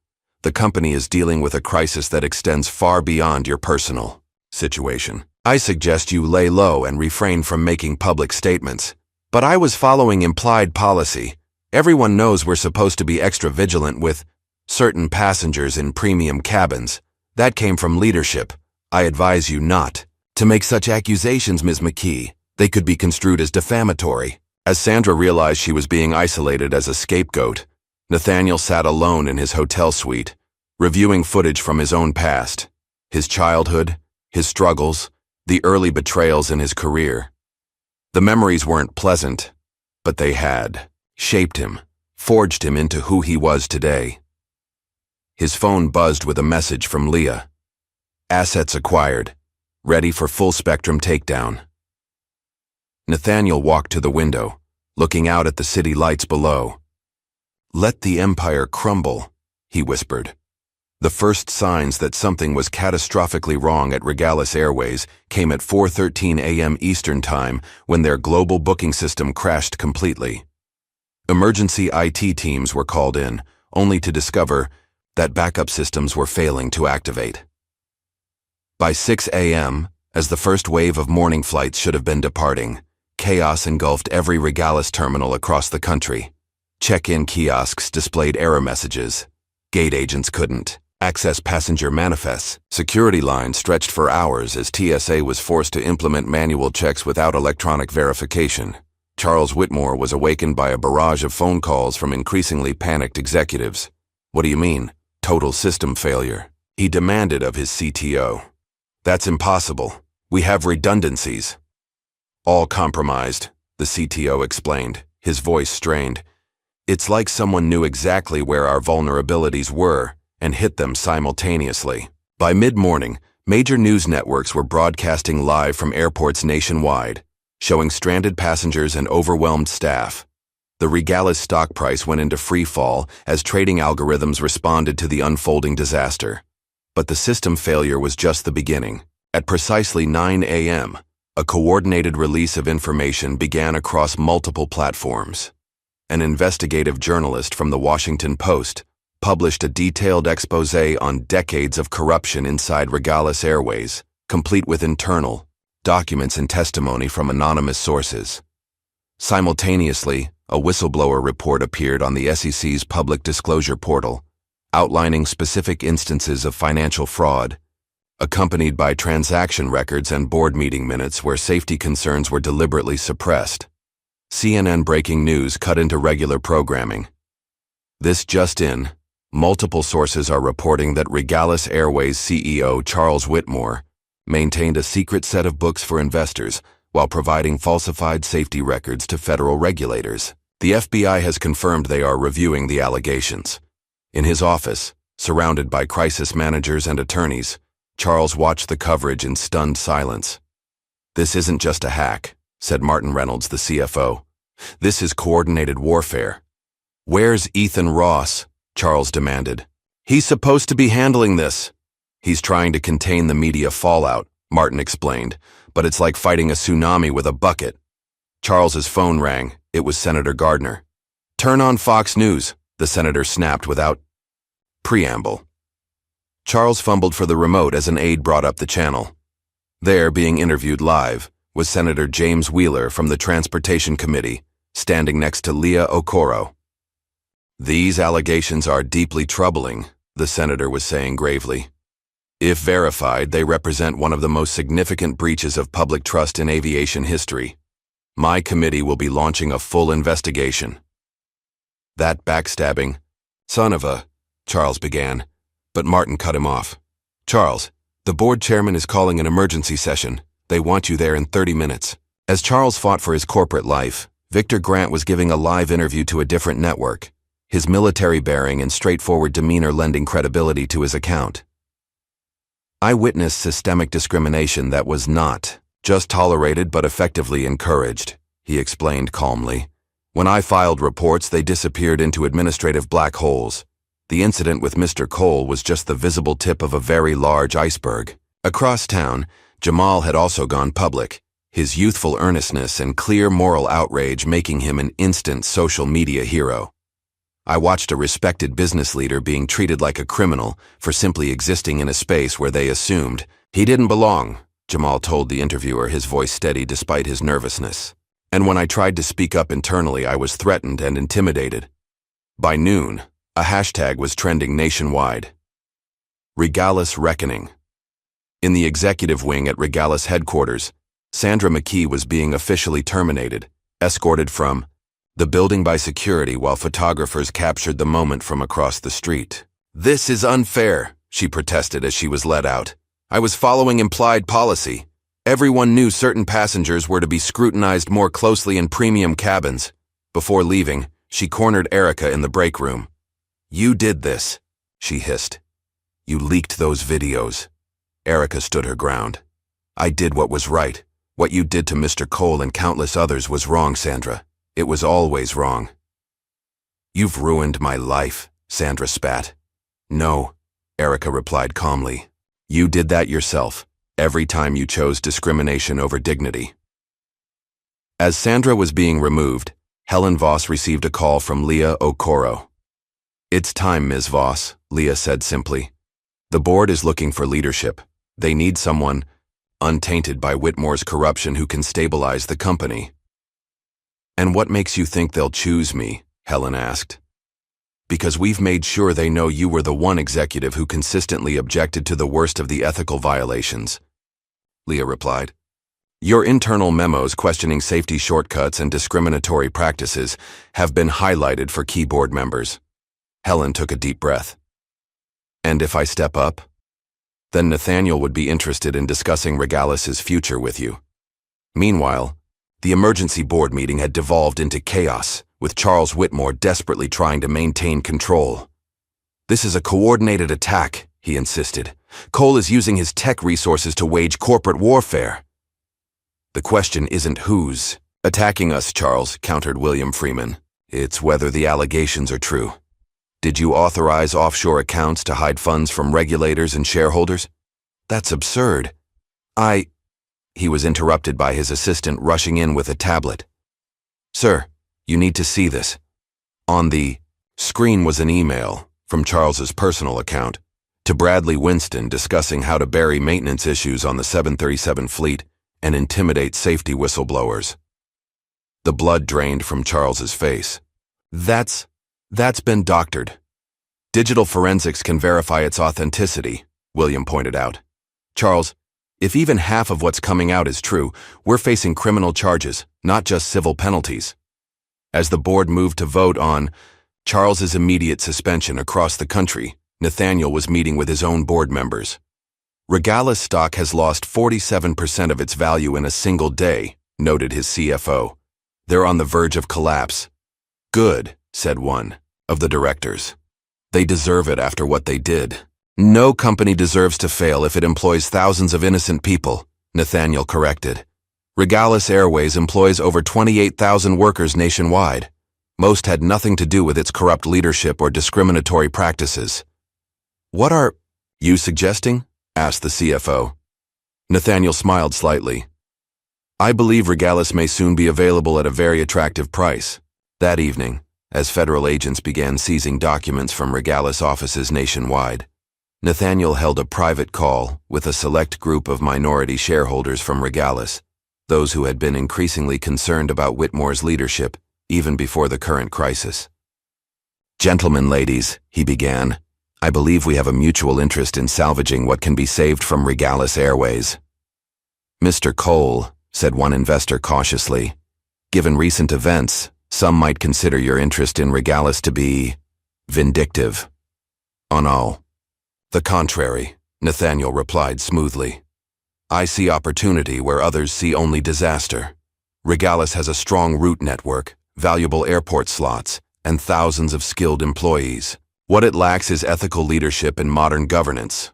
"the company is dealing with a crisis that extends far beyond your personal situation. I suggest you lay low and refrain from making public statements. But I was following implied policy. Everyone knows we're supposed to be extra vigilant with certain passengers in premium cabins. That came from leadership. I advise you not to make such accusations, Ms. McKee. They could be construed as defamatory." As Sandra realized she was being isolated as a scapegoat, Nathaniel sat alone in his hotel suite, reviewing footage from his own past, his childhood, his struggles, the early betrayals in his career. The memories weren't pleasant, but they had shaped him, forged him into who he was today. His phone buzzed with a message from Leah. Assets acquired, ready for full-spectrum takedown. Nathaniel walked to the window, looking out at the city lights below. "Let the empire crumble," he whispered. The first signs that something was catastrophically wrong at Regalis Airways came at 4:13 a.m. Eastern Time when their global booking system crashed completely. Emergency IT teams were called in, only to discover that backup systems were failing to activate. By 6 a.m., as the first wave of morning flights should have been departing, chaos engulfed every Regalis terminal across the country. Check-in kiosks displayed error messages. Gate agents couldn't access passenger manifests. Security lines stretched for hours as TSA was forced to implement manual checks without electronic verification. Charles Whitmore was awakened by a barrage of phone calls from increasingly panicked executives. "What do you mean? Total system failure?" he demanded of his CTO. "That's impossible. We have redundancies." "All compromised," the CTO explained, his voice strained. "It's like someone knew exactly where our vulnerabilities were and hit them simultaneously." By mid-morning, major news networks were broadcasting live from airports nationwide, showing stranded passengers and overwhelmed staff. The Regalis stock price went into free fall as trading algorithms responded to the unfolding disaster. But the system failure was just the beginning. At precisely 9 a.m., a coordinated release of information began across multiple platforms. An investigative journalist from the Washington Post published a detailed exposé on decades of corruption inside Regalis Airways, complete with internal documents and testimony from anonymous sources. Simultaneously, a whistleblower report appeared on the SEC's public disclosure portal, outlining specific instances of financial fraud, accompanied by transaction records and board meeting minutes where safety concerns were deliberately suppressed. CNN breaking news cut into regular programming. This just in, multiple sources are reporting that Regalis Airways CEO Charles Whitmore maintained a secret set of books for investors while providing falsified safety records to federal regulators. The FBI has confirmed they are reviewing the allegations. In his office, surrounded by crisis managers and attorneys, Charles watched the coverage in stunned silence. "This isn't just a hack," said Martin Reynolds, the CFO. "This is coordinated warfare." "Where's Ethan Ross?" Charles demanded. "He's supposed to be handling this." "He's trying to contain the media fallout," Martin explained, "but it's like fighting a tsunami with a bucket." Charles's phone rang. It was Senator Gardner. "Turn on Fox News," the senator snapped without preamble. Charles fumbled for the remote as an aide brought up the channel. There, being interviewed live, was Senator James Wheeler from the Transportation Committee, standing next to Leah Okoro. "These allegations are deeply troubling," the senator was saying gravely. "If verified, they represent one of the most significant breaches of public trust in aviation history. My committee will be launching a full investigation." "That backstabbing, son of a," Charles began, but Martin cut him off. "Charles, the board chairman is calling an emergency session. They want you there in 30 minutes. As Charles fought for his corporate life, Victor Grant was giving a live interview to a different network, his military bearing and straightforward demeanor lending credibility to his account. "I witnessed systemic discrimination that was not just tolerated but effectively encouraged," he explained calmly. "When I filed reports, they disappeared into administrative black holes. The incident with Mr. Cole was just the visible tip of a very large iceberg." Across town, Jamal had also gone public, his youthful earnestness and clear moral outrage making him an instant social media hero. "I watched a respected business leader being treated like a criminal for simply existing in a space where they assumed he didn't belong," Jamal told the interviewer, his voice steady despite his nervousness. "And when I tried to speak up internally, I was threatened and intimidated." By noon, a hashtag was trending nationwide. Regalis Reckoning. In the executive wing at Regalis headquarters, Sandra McKee was being officially terminated, escorted from the building by security while photographers captured the moment from across the street. "This is unfair," she protested as she was let out. "I was following implied policy. Everyone knew certain passengers were to be scrutinized more closely in premium cabins." Before leaving, she cornered Erica in the break room. "You did this," she hissed. "You leaked those videos." Erica stood her ground. "I did what was right. What you did to Mr. Cole and countless others was wrong, Sandra. It was always wrong." "You've ruined my life," Sandra spat. "No," Erica replied calmly. "You did that yourself, every time you chose discrimination over dignity." As Sandra was being removed, Helen Voss received a call from Leah Okoro. "It's time, Ms. Voss," Leah said simply. "The board is looking for leadership. They need someone untainted by Whitmore's corruption who can stabilize the company." "And what makes you think they'll choose me?" Helen asked. "Because we've made sure they know you were the one executive who consistently objected to the worst of the ethical violations," Leah replied. "Your internal memos questioning safety shortcuts and discriminatory practices have been highlighted for key board members." Helen took a deep breath. "And if I step up? Then Nathaniel would be interested in discussing Regalis's future with you." Meanwhile, the emergency board meeting had devolved into chaos, with Charles Whitmore desperately trying to maintain control. "This is a coordinated attack," he insisted. "Cole is using his tech resources to wage corporate warfare." "The question isn't who's attacking us, Charles," countered William Freeman. "It's whether the allegations are true. Did you authorize offshore accounts to hide funds from regulators and shareholders? That's absurd." He was interrupted by his assistant rushing in with a tablet. "Sir, you need to see this." On the screen was an email from Charles's personal account to Bradley Winston discussing how to bury maintenance issues on the 737 fleet and intimidate safety whistleblowers. The blood drained from Charles's face. That's been doctored. Digital forensics can verify its authenticity," William pointed out. "Charles, if even half of what's coming out is true, we're facing criminal charges, not just civil penalties." As the board moved to vote on Charles's immediate suspension across the country, Nathaniel was meeting with his own board members. "Regalis stock has lost 47% of its value in a single day," noted his CFO. "They're on the verge of collapse." "Good," said one of the directors. "They deserve it after what they did." "No company deserves to fail if it employs thousands of innocent people," Nathaniel corrected. "Regalis Airways employs over 28,000 workers nationwide. Most had nothing to do with its corrupt leadership or discriminatory practices." "What are you suggesting?" asked the CFO. Nathaniel smiled slightly. "I believe Regalis may soon be available at a very attractive price." That evening, as federal agents began seizing documents from Regalis offices nationwide, Nathaniel held a private call with a select group of minority shareholders from Regalis, those who had been increasingly concerned about Whitmore's leadership even before the current crisis. "Gentlemen, ladies," he began, "I believe we have a mutual interest in salvaging what can be saved from Regalis Airways." "Mr. Cole," said one investor cautiously, "given recent events, some might consider your interest in Regalis to be vindictive." "Oh no. The contrary," Nathaniel replied smoothly. "I see opportunity where others see only disaster. Regalis has a strong route network, valuable airport slots, and thousands of skilled employees. What it lacks is ethical leadership and modern governance."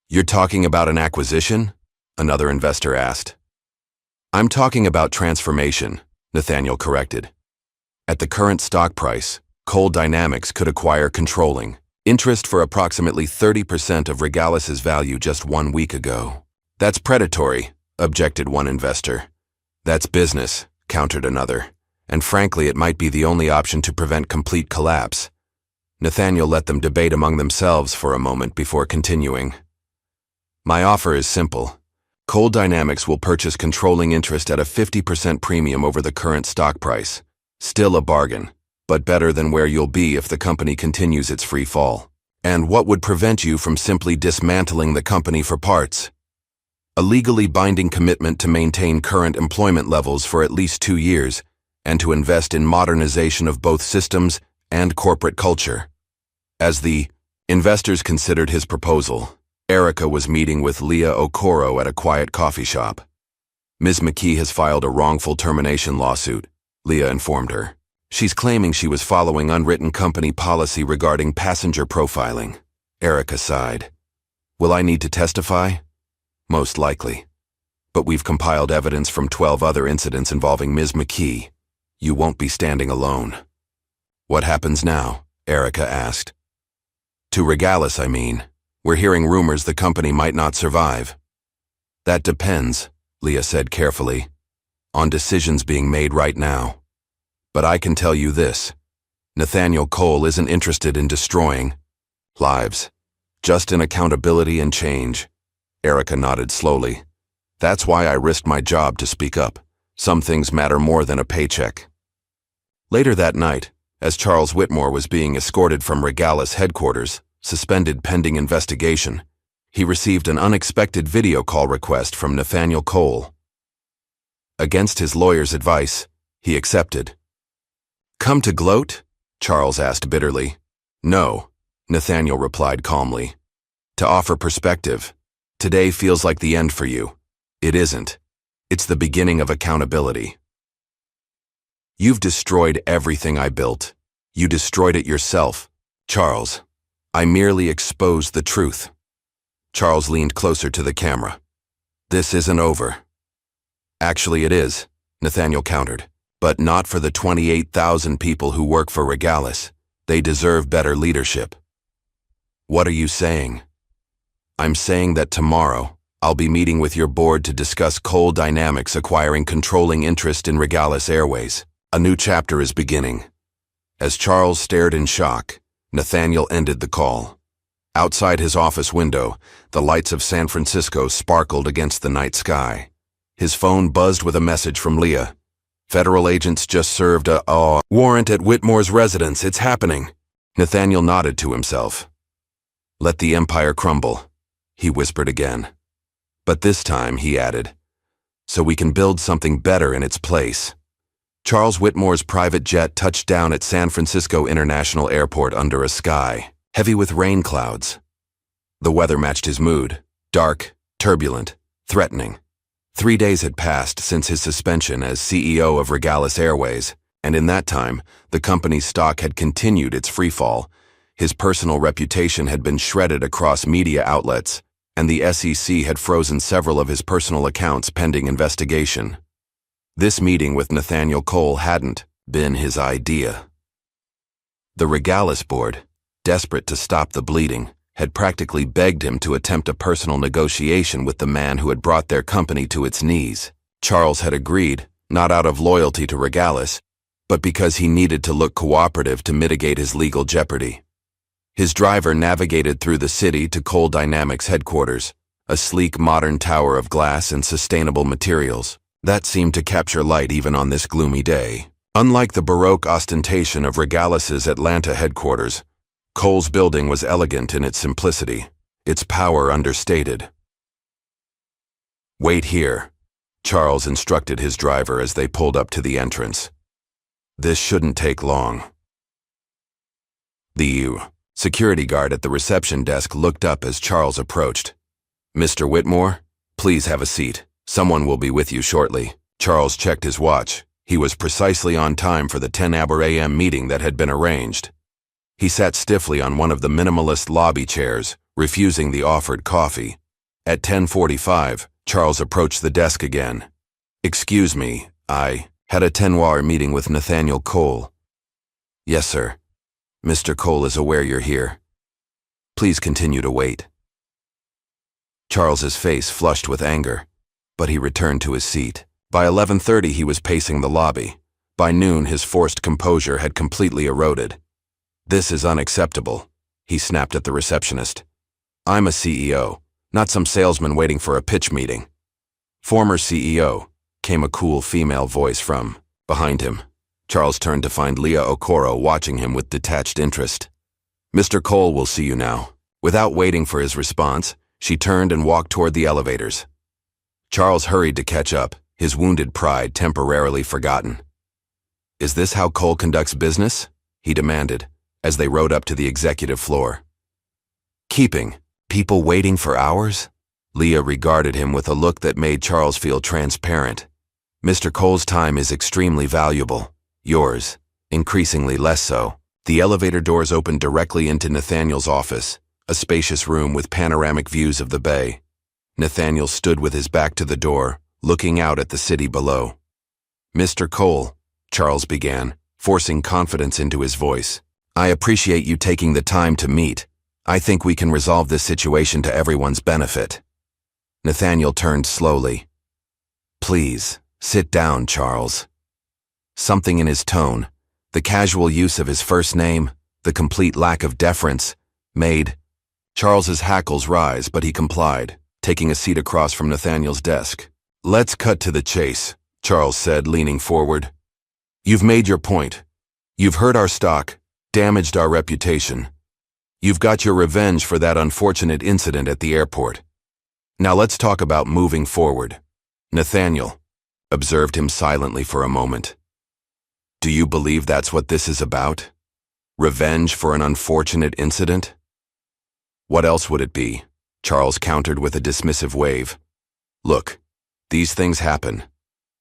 "You're talking about an acquisition?" another investor asked. "I'm talking about transformation," Nathaniel corrected. "At the current stock price, Cole Dynamics could acquire controlling interest for approximately 30% of Regalis's value just 1 week ago." "That's predatory," objected one investor. "That's business," countered another, "and frankly it might be the only option to prevent complete collapse." Nathaniel let them debate among themselves for a moment before continuing. "My offer is simple. Cole Dynamics will purchase controlling interest at a 50% premium over the current stock price. Still a bargain, but better than where you'll be if the company continues its free fall. And what would prevent you from simply dismantling the company for parts? A legally binding commitment to maintain current employment levels for at least 2 years, and to invest in modernization of both systems and corporate culture. As the investors considered his proposal, Erica was meeting with Leah Okoro at a quiet coffee shop. Ms. McKee has filed a wrongful termination lawsuit, Leah informed her. She's claiming she was following unwritten company policy regarding passenger profiling. Erica sighed. Will I need to testify? Most likely. But we've compiled evidence from 12 other incidents involving Ms. McKee. You won't be standing alone. What happens now? Erica asked. To Regalis, I mean. We're hearing rumors the company might not survive. That depends, Leah said carefully, on decisions being made right now. But I can tell you this. Nathaniel Cole isn't interested in destroying lives, just in accountability and change. Erica nodded slowly. That's why I risked my job to speak up. Some things matter more than a paycheck. Later that night, as Charles Whitmore was being escorted from Regalis headquarters, suspended pending investigation, he received an unexpected video call request from Nathaniel Cole. Against his lawyer's advice, he accepted. Come to gloat? Charles asked bitterly. No, Nathaniel replied calmly. To offer perspective. Today feels like the end for you. It isn't. It's the beginning of accountability. You've destroyed everything I built. You destroyed it yourself, Charles. I merely exposed the truth. Charles leaned closer to the camera. This isn't over. Actually, it is, Nathaniel countered. But not for the 28,000 people who work for Regalis. They deserve better leadership. What are you saying? I'm saying that tomorrow, I'll be meeting with your board to discuss Cole Dynamics acquiring controlling interest in Regalis Airways. A new chapter is beginning. As Charles stared in shock, Nathaniel ended the call. Outside his office window, the lights of San Francisco sparkled against the night sky. His phone buzzed with a message from Leah. Federal agents just served a warrant at Whitmore's residence. It's happening. Nathaniel nodded to himself. Let the empire crumble, he whispered again. But this time, he added, so we can build something better in its place. Charles Whitmore's private jet touched down at San Francisco International Airport under a sky heavy with rain clouds. The weather matched his mood, dark, turbulent, threatening. 3 days had passed since his suspension as CEO of Regalis Airways, and in that time, the company's stock had continued its freefall. His personal reputation had been shredded across media outlets, and the SEC had frozen several of his personal accounts pending investigation. This meeting with Nathaniel Cole hadn't been his idea. The Regalis board, desperate to stop the bleeding, had practically begged him to attempt a personal negotiation with the man who had brought their company to its knees. Charles had agreed, not out of loyalty to Regalis, but because he needed to look cooperative to mitigate his legal jeopardy. His driver navigated through the city to Cole Dynamics headquarters, a sleek modern tower of glass and sustainable materials. That seemed to capture light even on this gloomy day. Unlike the Baroque ostentation of Regalis's Atlanta headquarters, Cole's building was elegant in its simplicity, its power understated. Wait here, Charles instructed his driver as they pulled up to the entrance. This shouldn't take long. The security guard at the reception desk looked up as Charles approached. Mr. Whitmore, please have a seat. Someone will be with you shortly. Charles checked his watch. He was precisely on time for the 10 a.m. meeting that had been arranged. He sat stiffly on one of the minimalist lobby chairs, refusing the offered coffee. At 10:45, Charles approached the desk again. Excuse me, I had a 10-hour meeting with Nathaniel Cole. Yes, sir. Mr. Cole is aware you're here. Please continue to wait. Charles's face flushed with anger, but he returned to his seat. By 11:30, he was pacing the lobby. By noon, his forced composure had completely eroded. This is unacceptable, he snapped at the receptionist. I'm a CEO, not some salesman waiting for a pitch meeting. Former CEO, came a cool female voice from behind him. Charles turned to find Leah Okoro watching him with detached interest. Mr. Cole will see you now. Without waiting for his response, she turned and walked toward the elevators. Charles hurried to catch up, his wounded pride temporarily forgotten. Is this how Cole conducts business? He demanded, as they rode up to the executive floor. Keeping people waiting for hours? Leah regarded him with a look that made Charles feel transparent. Mr. Cole's time is extremely valuable. Yours, increasingly less so. The elevator doors opened directly into Nathaniel's office, a spacious room with panoramic views of the bay. Nathaniel stood with his back to the door, looking out at the city below. Mr. Cole, Charles began, forcing confidence into his voice. I appreciate you taking the time to meet. I think we can resolve this situation to everyone's benefit. Nathaniel turned slowly. Please, sit down, Charles. Something in his tone, the casual use of his first name, the complete lack of deference, made Charles's hackles rise, but he complied, taking a seat across from Nathaniel's desk. Let's cut to the chase, Charles said, leaning forward. You've made your point. You've hurt our stock, damaged our reputation. You've got your revenge for that unfortunate incident at the airport. Now let's talk about moving forward. Nathaniel observed him silently for a moment. Do you believe that's what this is about? Revenge for an unfortunate incident? What else would it be? Charles countered with a dismissive wave. Look, these things happen.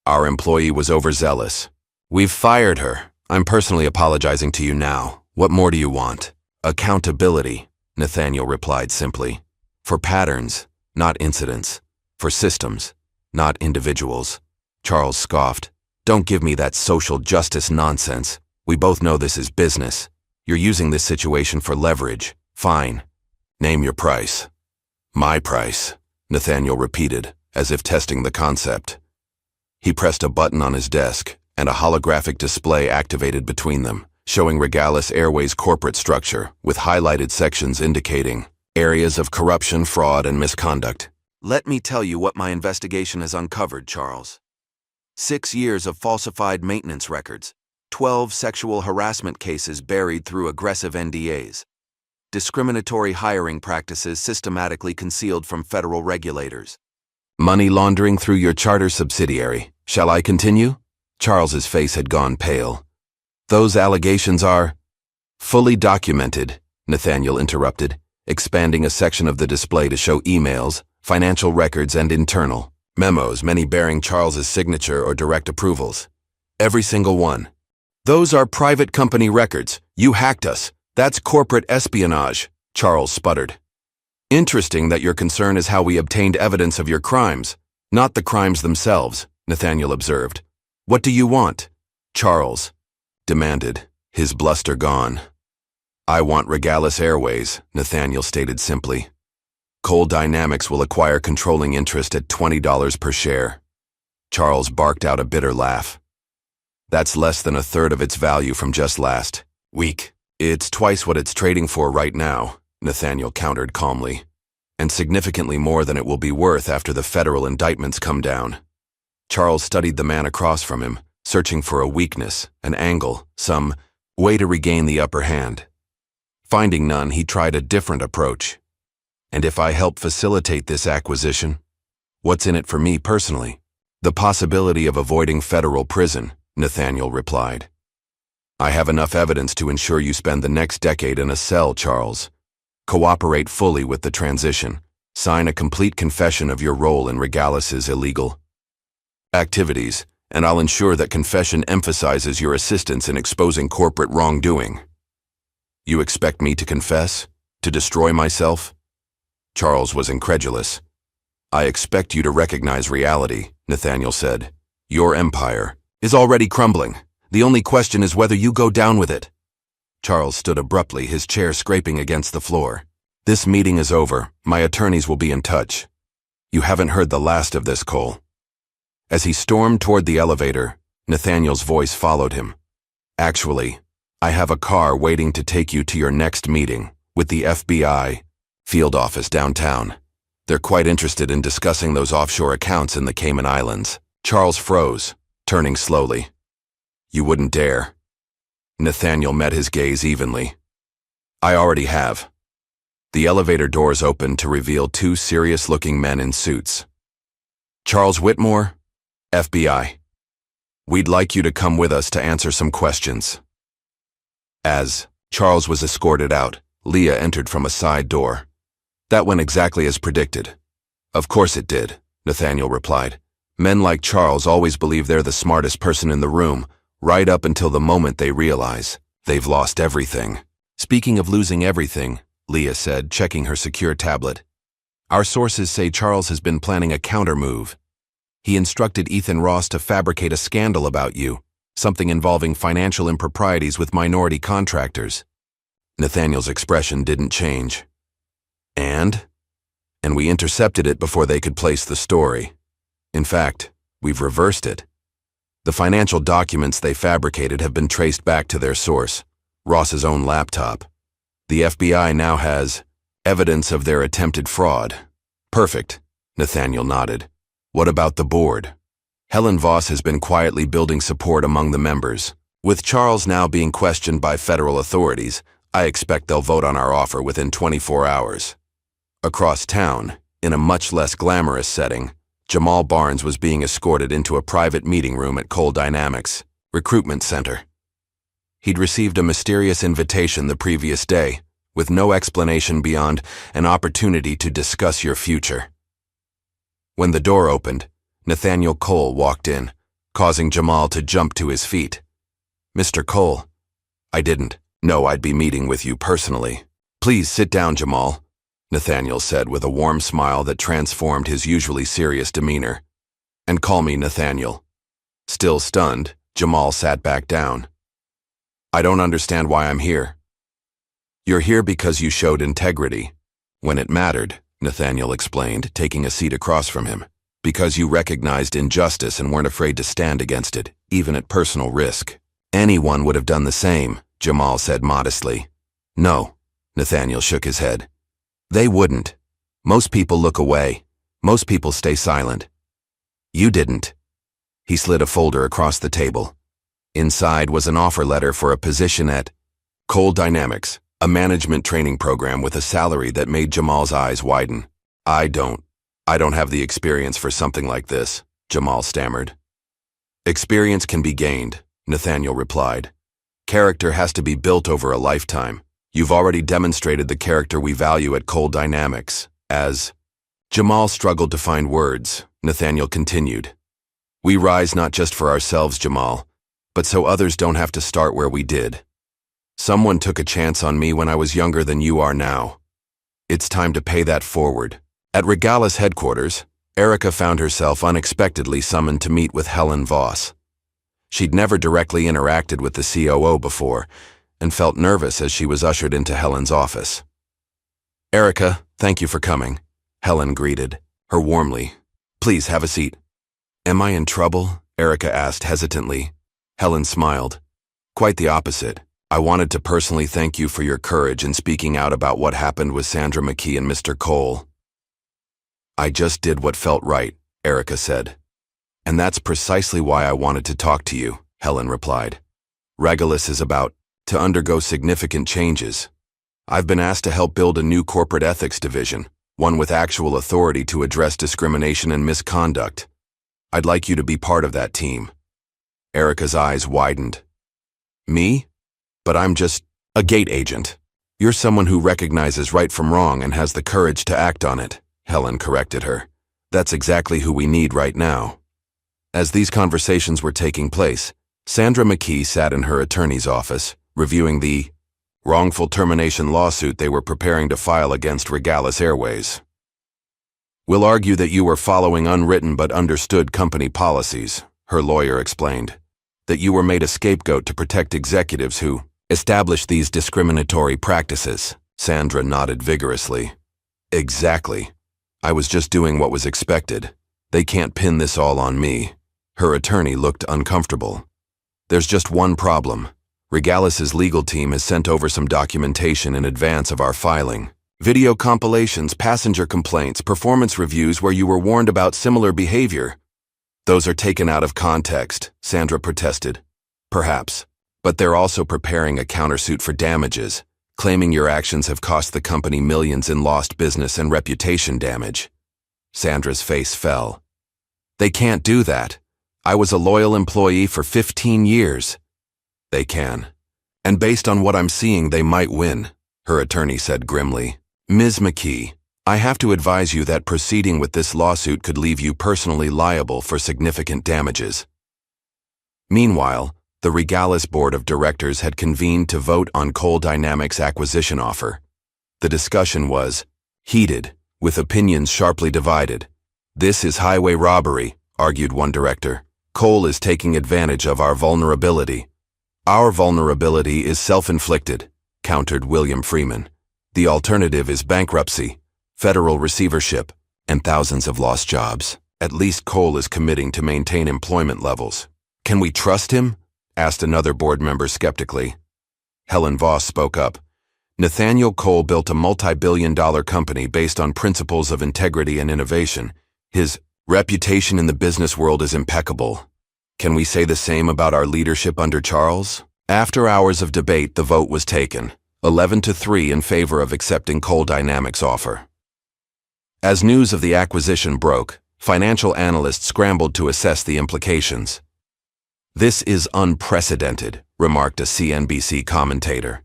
Our employee was overzealous. We've fired her. I'm personally apologizing to you now. What more do you want? Accountability, Nathaniel replied simply. For patterns, not incidents. For systems, not individuals. Charles scoffed. Don't give me that social justice nonsense. We both know this is business. You're using this situation for leverage. Fine. Name your price. My price, Nathaniel repeated, as if testing the concept. He pressed a button on his desk, and a holographic display activated between them, showing Regalis Airways' corporate structure, with highlighted sections indicating areas of corruption, fraud, and misconduct. Let me tell you what my investigation has uncovered, Charles. 6 years of falsified maintenance records, 12 sexual harassment cases buried through aggressive NDAs, discriminatory hiring practices systematically concealed from federal regulators. Money laundering through your charter subsidiary. Shall I continue? Charles's face had gone pale. Those allegations are fully documented, Nathaniel interrupted, expanding a section of the display to show emails, financial records, and internal memos, many bearing Charles's signature or direct approvals. Every single one. Those are private company records. You hacked us. That's corporate espionage, Charles sputtered. Interesting that your concern is how we obtained evidence of your crimes, not the crimes themselves, Nathaniel observed. What do you want? Charles demanded, his bluster gone. I want Regalis Airways, Nathaniel stated simply. Cole Dynamics will acquire controlling interest at $20 per share. Charles barked out a bitter laugh. That's less than a third of its value from just last week. It's twice what it's trading for right now, Nathaniel countered calmly, and significantly more than it will be worth after the federal indictments come down. Charles studied the man across from him, searching for a weakness, an angle, some way to regain the upper hand. Finding none, he tried a different approach. And if I help facilitate this acquisition, what's in it for me personally? The possibility of avoiding federal prison, Nathaniel replied. I have enough evidence to ensure you spend the next decade in a cell, Charles. Cooperate fully with the transition. Sign a complete confession of your role in Regalis's illegal activities, and I'll ensure that confession emphasizes your assistance in exposing corporate wrongdoing. You expect me to confess? To destroy myself? Charles was incredulous. I expect you to recognize reality, Nathaniel said. Your empire is already crumbling. The only question is whether you go down with it. Charles stood abruptly, his chair scraping against the floor. This meeting is over. My attorneys will be in touch. You haven't heard the last of this, Cole. As he stormed toward the elevator, Nathaniel's voice followed him. Actually, I have a car waiting to take you to your next meeting with the FBI field office downtown. They're quite interested in discussing those offshore accounts in the Cayman Islands. Charles froze, turning slowly. You wouldn't dare. Nathaniel met his gaze evenly. I already have. The elevator doors opened to reveal 2 serious-looking men in suits. Charles Whitmore, FBI. We'd like you to come with us to answer some questions. As Charles was escorted out, Leah entered from a side door. That went exactly as predicted. Of course it did, Nathaniel replied. Men like Charles always believe they're the smartest person in the room, right up until the moment they realize they've lost everything. Speaking of losing everything, Leah said, checking her secure tablet. Our sources say Charles has been planning a counter-move. He instructed Ethan Ross to fabricate a scandal about you, something involving financial improprieties with minority contractors. Nathaniel's expression didn't change. And we intercepted it before they could place the story. In fact, we've reversed it. The financial documents they fabricated have been traced back to their source, Ross's own laptop. The FBI now has evidence of their attempted fraud. Perfect, Nathaniel nodded. What about the board? Helen Voss has been quietly building support among the members. With Charles now being questioned by federal authorities, I expect they'll vote on our offer within 24 hours. Across town, in a much less glamorous setting, Jamal Barnes was being escorted into a private meeting room at Cole Dynamics Recruitment Center. He'd received a mysterious invitation the previous day, with no explanation beyond an opportunity to discuss your future. When the door opened, Nathaniel Cole walked in, causing Jamal to jump to his feet. Mr. Cole, I didn't know I'd be meeting with you personally. Please sit down, Jamal, Nathaniel said with a warm smile that transformed his usually serious demeanor. And call me Nathaniel. Still stunned, Jamal sat back down. I don't understand why I'm here. You're here because you showed integrity. When it mattered, Nathaniel explained, taking a seat across from him. Because you recognized injustice and weren't afraid to stand against it, even at personal risk. Anyone would have done the same, Jamal said modestly. No, Nathaniel shook his head. They wouldn't. Most people look away. Most people stay silent. You didn't. He slid a folder across the table. Inside was an offer letter for a position at Cole Dynamics, a management training program with a salary that made Jamal's eyes widen. I don't have the experience for something like this, Jamal stammered. Experience can be gained, Nathaniel replied. Character has to be built over a lifetime. You've already demonstrated the character we value at Cole Dynamics, as... Jamal struggled to find words. Nathaniel continued. We rise not just for ourselves, Jamal, but so others don't have to start where we did. Someone took a chance on me when I was younger than you are now. It's time to pay that forward. At Regalis headquarters, Erica found herself unexpectedly summoned to meet with Helen Voss. She'd never directly interacted with the COO before, and felt nervous as she was ushered into Helen's office. Erica, thank you for coming, Helen greeted her warmly. Please have a seat. Am I in trouble? Erica asked hesitantly. Helen smiled. Quite the opposite. I wanted to personally thank you for your courage in speaking out about what happened with Sandra McKee and Mr. Cole. I just did what felt right, Erica said. And that's precisely why I wanted to talk to you, Helen replied. Regalis is about to undergo significant changes. I've been asked to help build a new corporate ethics division, one with actual authority to address discrimination and misconduct. I'd like you to be part of that team. Erica's eyes widened. Me? But I'm just a gate agent. You're someone who recognizes right from wrong and has the courage to act on it, Helen corrected her. That's exactly who we need right now. As these conversations were taking place, Sandra McKee sat in her attorney's office, reviewing the wrongful termination lawsuit they were preparing to file against Regalis Airways. We'll argue that you were following unwritten but understood company policies, her lawyer explained. That you were made a scapegoat to protect executives who established these discriminatory practices. Sandra nodded vigorously. Exactly. I was just doing what was expected. They can't pin this all on me. Her attorney looked uncomfortable. There's just one problem. Regalis's legal team has sent over some documentation in advance of our filing. Video compilations, passenger complaints, performance reviews where you were warned about similar behavior. Those are taken out of context, Sandra protested. Perhaps. But they're also preparing a countersuit for damages, claiming your actions have cost the company millions in lost business and reputation damage. Sandra's face fell. They can't do that. I was a loyal employee for 15 years. They can. And based on what I'm seeing, they might win, her attorney said grimly. Ms. McKee, I have to advise you that proceeding with this lawsuit could leave you personally liable for significant damages. Meanwhile, the Regalis Board of Directors had convened to vote on Coal Dynamics' acquisition offer. The discussion was heated, with opinions sharply divided. This is highway robbery, argued one director. Coal is taking advantage of our vulnerability. Our vulnerability is self-inflicted, countered William Freeman. The alternative is bankruptcy, federal receivership, and thousands of lost jobs. At least Coal is committing to maintain employment levels. Can we trust him? Asked another board member skeptically. Helen Voss spoke up. Nathaniel Coal built a multi-billion-dollar company based on principles of integrity and innovation. His reputation in the business world is impeccable. Can we say the same about our leadership under Charles? After hours of debate, the vote was taken, 11-3 in favor of accepting Coal Dynamics' offer. As news of the acquisition broke, financial analysts scrambled to assess the implications. This is unprecedented, remarked a CNBC commentator.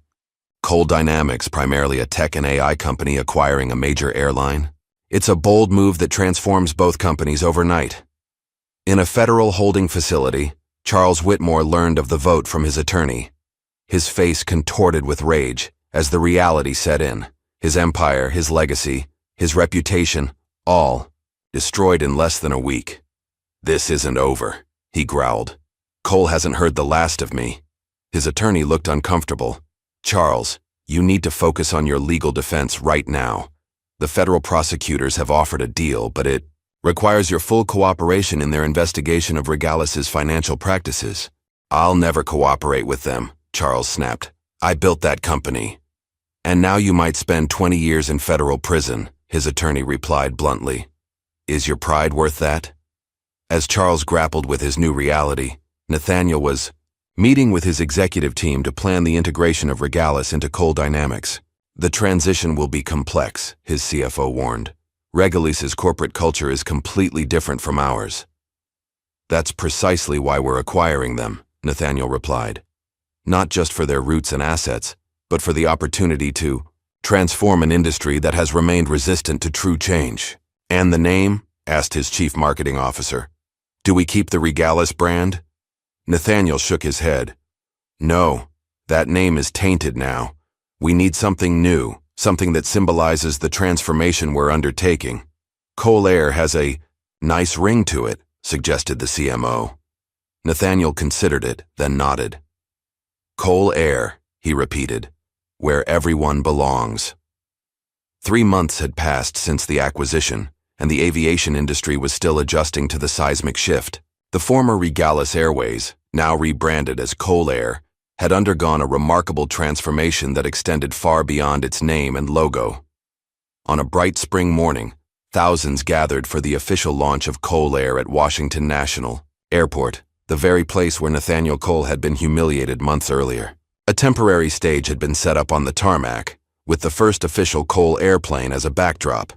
Coal Dynamics, primarily a tech and AI company acquiring a major airline. It's a bold move that transforms both companies overnight. In a federal holding facility, Charles Whitmore learned of the vote from his attorney. His face contorted with rage as the reality set in. His empire, his legacy, his reputation, all destroyed in less than a week. This isn't over, he growled. Coal hasn't heard the last of me. His attorney looked uncomfortable. Charles, you need to focus on your legal defense right now. The federal prosecutors have offered a deal, but it requires your full cooperation in their investigation of Regalis's financial practices. I'll never cooperate with them, Charles snapped. I built that company. And now you might spend 20 years in federal prison, his attorney replied bluntly. Is your pride worth that? As Charles grappled with his new reality, Nathaniel was meeting with his executive team to plan the integration of Regalis into Coal Dynamics. The transition will be complex, his CFO warned. Regalis's corporate culture is completely different from ours. That's precisely why we're acquiring them, Nathaniel replied. Not just for their roots and assets, but for the opportunity to transform an industry that has remained resistant to true change. And the name? Asked his chief marketing officer. Do we keep the Regalis brand? Nathaniel shook his head. No, that name is tainted now. We need something new. Something that symbolizes the transformation we're undertaking. Coal Air has a nice ring to it, suggested the CMO. Nathaniel considered it, then nodded. Coal Air, he repeated, where everyone belongs. 3 months had passed since the acquisition, and the aviation industry was still adjusting to the seismic shift. The former Regalis Airways, now rebranded as Coal Air, had undergone a remarkable transformation that extended far beyond its name and logo. On a bright spring morning, thousands gathered for the official launch of Coal Air at Washington National Airport, the very place where Nathaniel Coal had been humiliated months earlier. A temporary stage had been set up on the tarmac, with the first official Coal airplane as a backdrop,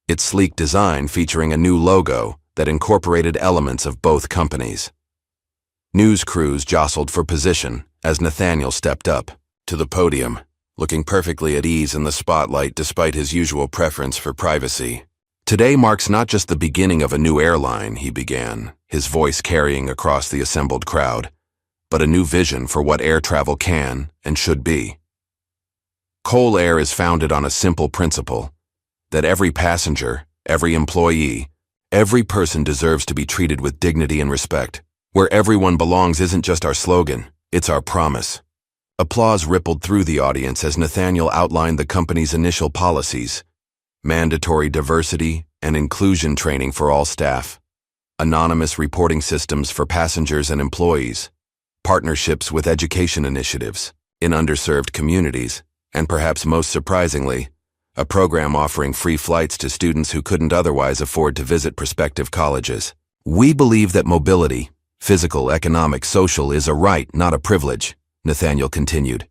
its sleek design featuring a new logo that incorporated elements of both companies. News crews jostled for position as Nathaniel stepped up to the podium, looking perfectly at ease in the spotlight despite his usual preference for privacy. Today marks not just the beginning of a new airline, he began, his voice carrying across the assembled crowd, but a new vision for what air travel can and should be. Coal Air is founded on a simple principle, that every passenger, every employee, every person deserves to be treated with dignity and respect. Where everyone belongs isn't just our slogan, it's our promise. Applause rippled through the audience as Nathaniel outlined the company's initial policies: mandatory diversity and inclusion training for all staff, anonymous reporting systems for passengers and employees, partnerships with education initiatives in underserved communities, and perhaps most surprisingly, a program offering free flights to students who couldn't otherwise afford to visit prospective colleges. We believe that mobility, physical, economic, social, is a right, not a privilege, Nathaniel continued.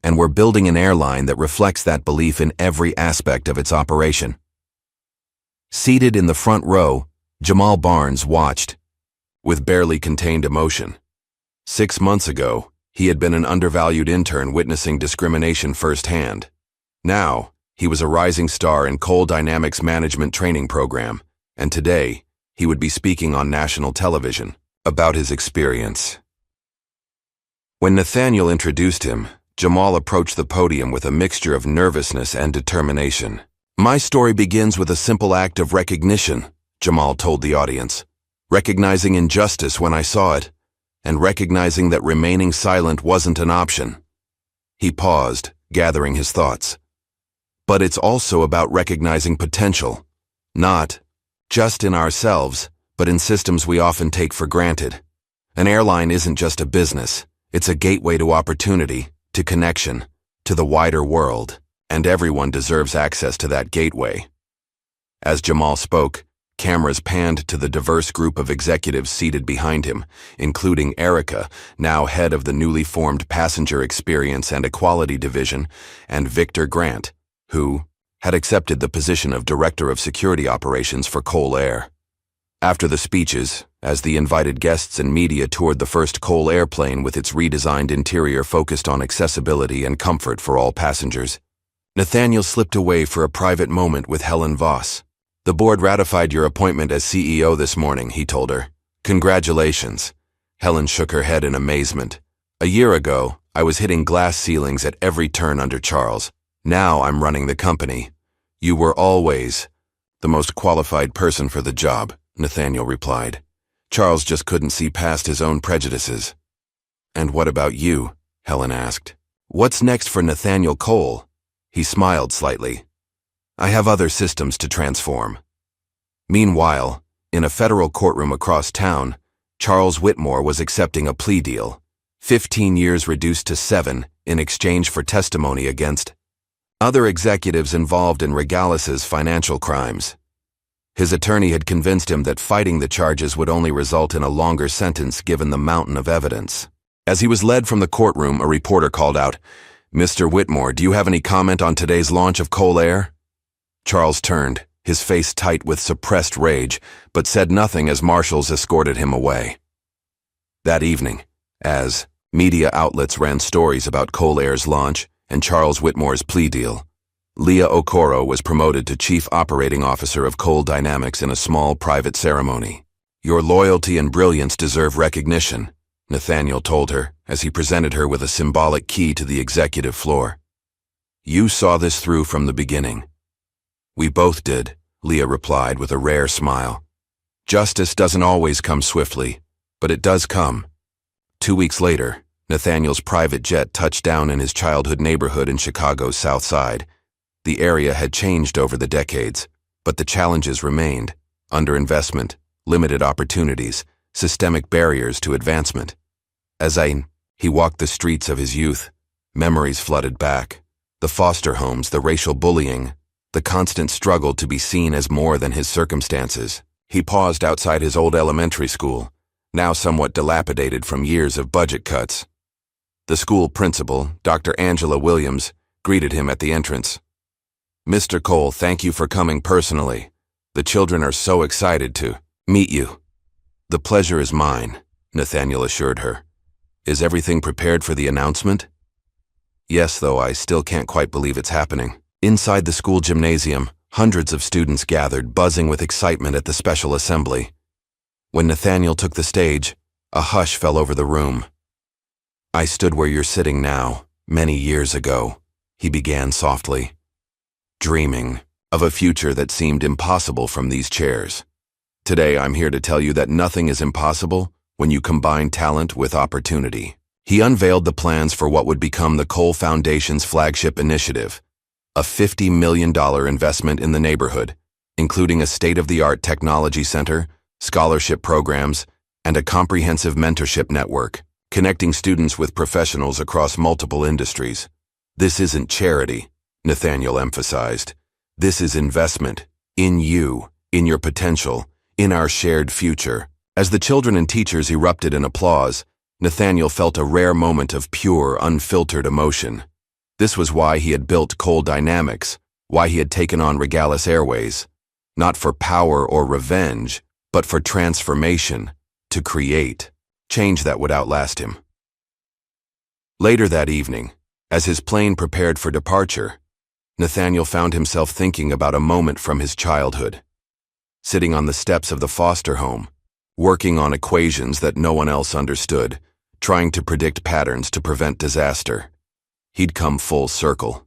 And we're building an airline that reflects that belief in every aspect of its operation. Seated in the front row, Jamal Barnes watched, with barely contained emotion. 6 months ago, he had been an undervalued intern witnessing discrimination firsthand. Now, he was a rising star in Coal Dynamics' management training program, and today, he would be speaking on national television about his experience. When Nathaniel introduced him, Jamal approached the podium with a mixture of nervousness and determination. "My story begins with a simple act of recognition," Jamal told the audience. "Recognizing injustice when I saw it, and recognizing that remaining silent wasn't an option." He paused, gathering his thoughts. "But it's also about recognizing potential, not just in ourselves, but in systems we often take for granted. An airline isn't just a business, it's a gateway to opportunity, to connection, to the wider world, and everyone deserves access to that gateway." As Jamal spoke, cameras panned to the diverse group of executives seated behind him, including Erica, now head of the newly formed Passenger Experience and Equality Division, and Victor Grant, who had accepted the position of Director of Security Operations for Coal Air. After the speeches, as the invited guests and media toured the first Coal airplane with its redesigned interior focused on accessibility and comfort for all passengers, Nathaniel slipped away for a private moment with Helen Voss. "The board ratified your appointment as CEO this morning," he told her. "Congratulations." Helen shook her head in amazement. "A year ago, I was hitting glass ceilings at every turn under Charles. Now I'm running the company. You were always the most qualified person for the job," Nathaniel replied. Charles just couldn't see past his own prejudices. "And what about you?" Helen asked. "What's next for Nathaniel Cole?" He smiled slightly. "I have other systems to transform." Meanwhile, in a federal courtroom across town, Charles Whitmore was accepting a plea deal, 15 years reduced to 7 in exchange for testimony against other executives involved in Regalis's financial crimes. His attorney had convinced him that fighting the charges would only result in a longer sentence given the mountain of evidence. As he was led from the courtroom, a reporter called out, "Mr. Whitmore, do you have any comment on today's launch of Coal Air?" Charles turned, his face tight with suppressed rage, but said nothing as marshals escorted him away. That evening, as media outlets ran stories about Coal Air's launch and Charles Whitmore's plea deal, Leah Okoro was promoted to Chief Operating Officer of Coal Dynamics in a small private ceremony. "Your loyalty and brilliance deserve recognition," Nathaniel told her as he presented her with a symbolic key to the executive floor. "You saw this through from the beginning." "We both did," Leah replied with a rare smile. "Justice doesn't always come swiftly, but it does come." 2 weeks later, Nathaniel's private jet touched down in his childhood neighborhood in Chicago's South Side. The area had changed over the decades, but the challenges remained: underinvestment, limited opportunities, systemic barriers to advancement. As he walked the streets of his youth, memories flooded back. The foster homes, the racial bullying, the constant struggle to be seen as more than his circumstances. He paused outside his old elementary school, now somewhat dilapidated from years of budget cuts. The school principal, Dr. Angela Williams, greeted him at the entrance. "Mr. Cole, thank you for coming personally. The children are so excited to meet you." "The pleasure is mine," Nathaniel assured her. "Is everything prepared for the announcement?" "Yes, though I still can't quite believe it's happening." Inside the school gymnasium, hundreds of students gathered, buzzing with excitement at the special assembly. When Nathaniel took the stage, a hush fell over the room. "I stood where you're sitting now, many years ago," he began softly, "dreaming of a future that seemed impossible from these chairs. Today I'm here to tell you that nothing is impossible when you combine talent with opportunity." He unveiled the plans for what would become the Cole Foundation's flagship initiative, a $50 million investment in the neighborhood, including a state-of-the-art technology center, scholarship programs, and a comprehensive mentorship network, connecting students with professionals across multiple industries. "This isn't charity," Nathaniel emphasized. "This is investment in you, in your potential, in our shared future." As the children and teachers erupted in applause, Nathaniel felt a rare moment of pure, unfiltered emotion. This was why he had built Coal Dynamics, why he had taken on Regalis Airways. Not for power or revenge, but for transformation, to create change that would outlast him. Later that evening, as his plane prepared for departure, Nathaniel found himself thinking about a moment from his childhood. Sitting on the steps of the foster home, working on equations that no one else understood, trying to predict patterns to prevent disaster. He'd come full circle.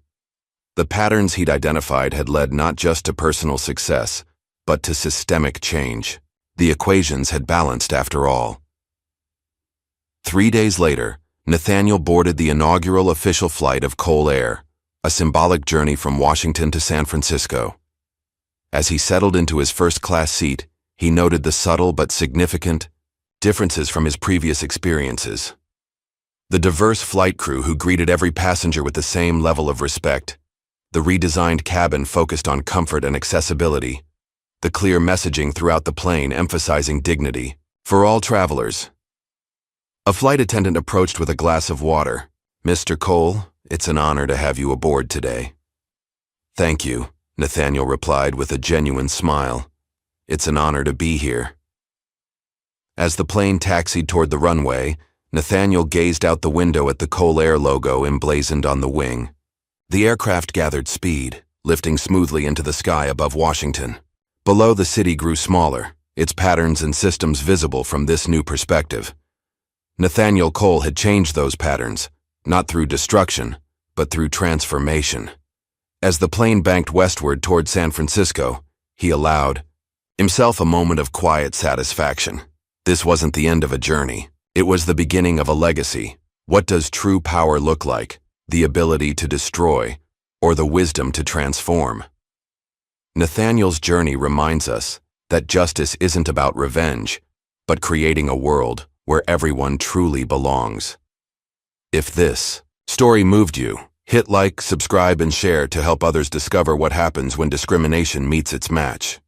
The patterns he'd identified had led not just to personal success, but to systemic change. The equations had balanced after all. 3 days later, Nathaniel boarded the inaugural official flight of Cole Air, a symbolic journey from Washington to San Francisco. As he settled into his first-class seat, he noted the subtle but significant differences from his previous experiences. The diverse flight crew who greeted every passenger with the same level of respect, the redesigned cabin focused on comfort and accessibility, the clear messaging throughout the plane emphasizing dignity for all travelers. A flight attendant approached with a glass of water. "Mr. Cole, it's an honor to have you aboard today." "Thank you," Nathaniel replied with a genuine smile. "It's an honor to be here." As the plane taxied toward the runway, Nathaniel gazed out the window at the Cole Air logo emblazoned on the wing. The aircraft gathered speed, lifting smoothly into the sky above Washington. Below, the city grew smaller, its patterns and systems visible from this new perspective. Nathaniel Cole had changed those patterns, not through destruction, but through transformation. As the plane banked westward toward San Francisco, he allowed himself a moment of quiet satisfaction. This wasn't the end of a journey. It was the beginning of a legacy. What does true power look like? The ability to destroy, or the wisdom to transform? Nathaniel's journey reminds us that justice isn't about revenge, but creating a world where everyone truly belongs. If this story moved you, hit like, subscribe, and share to help others discover what happens when discrimination meets its match.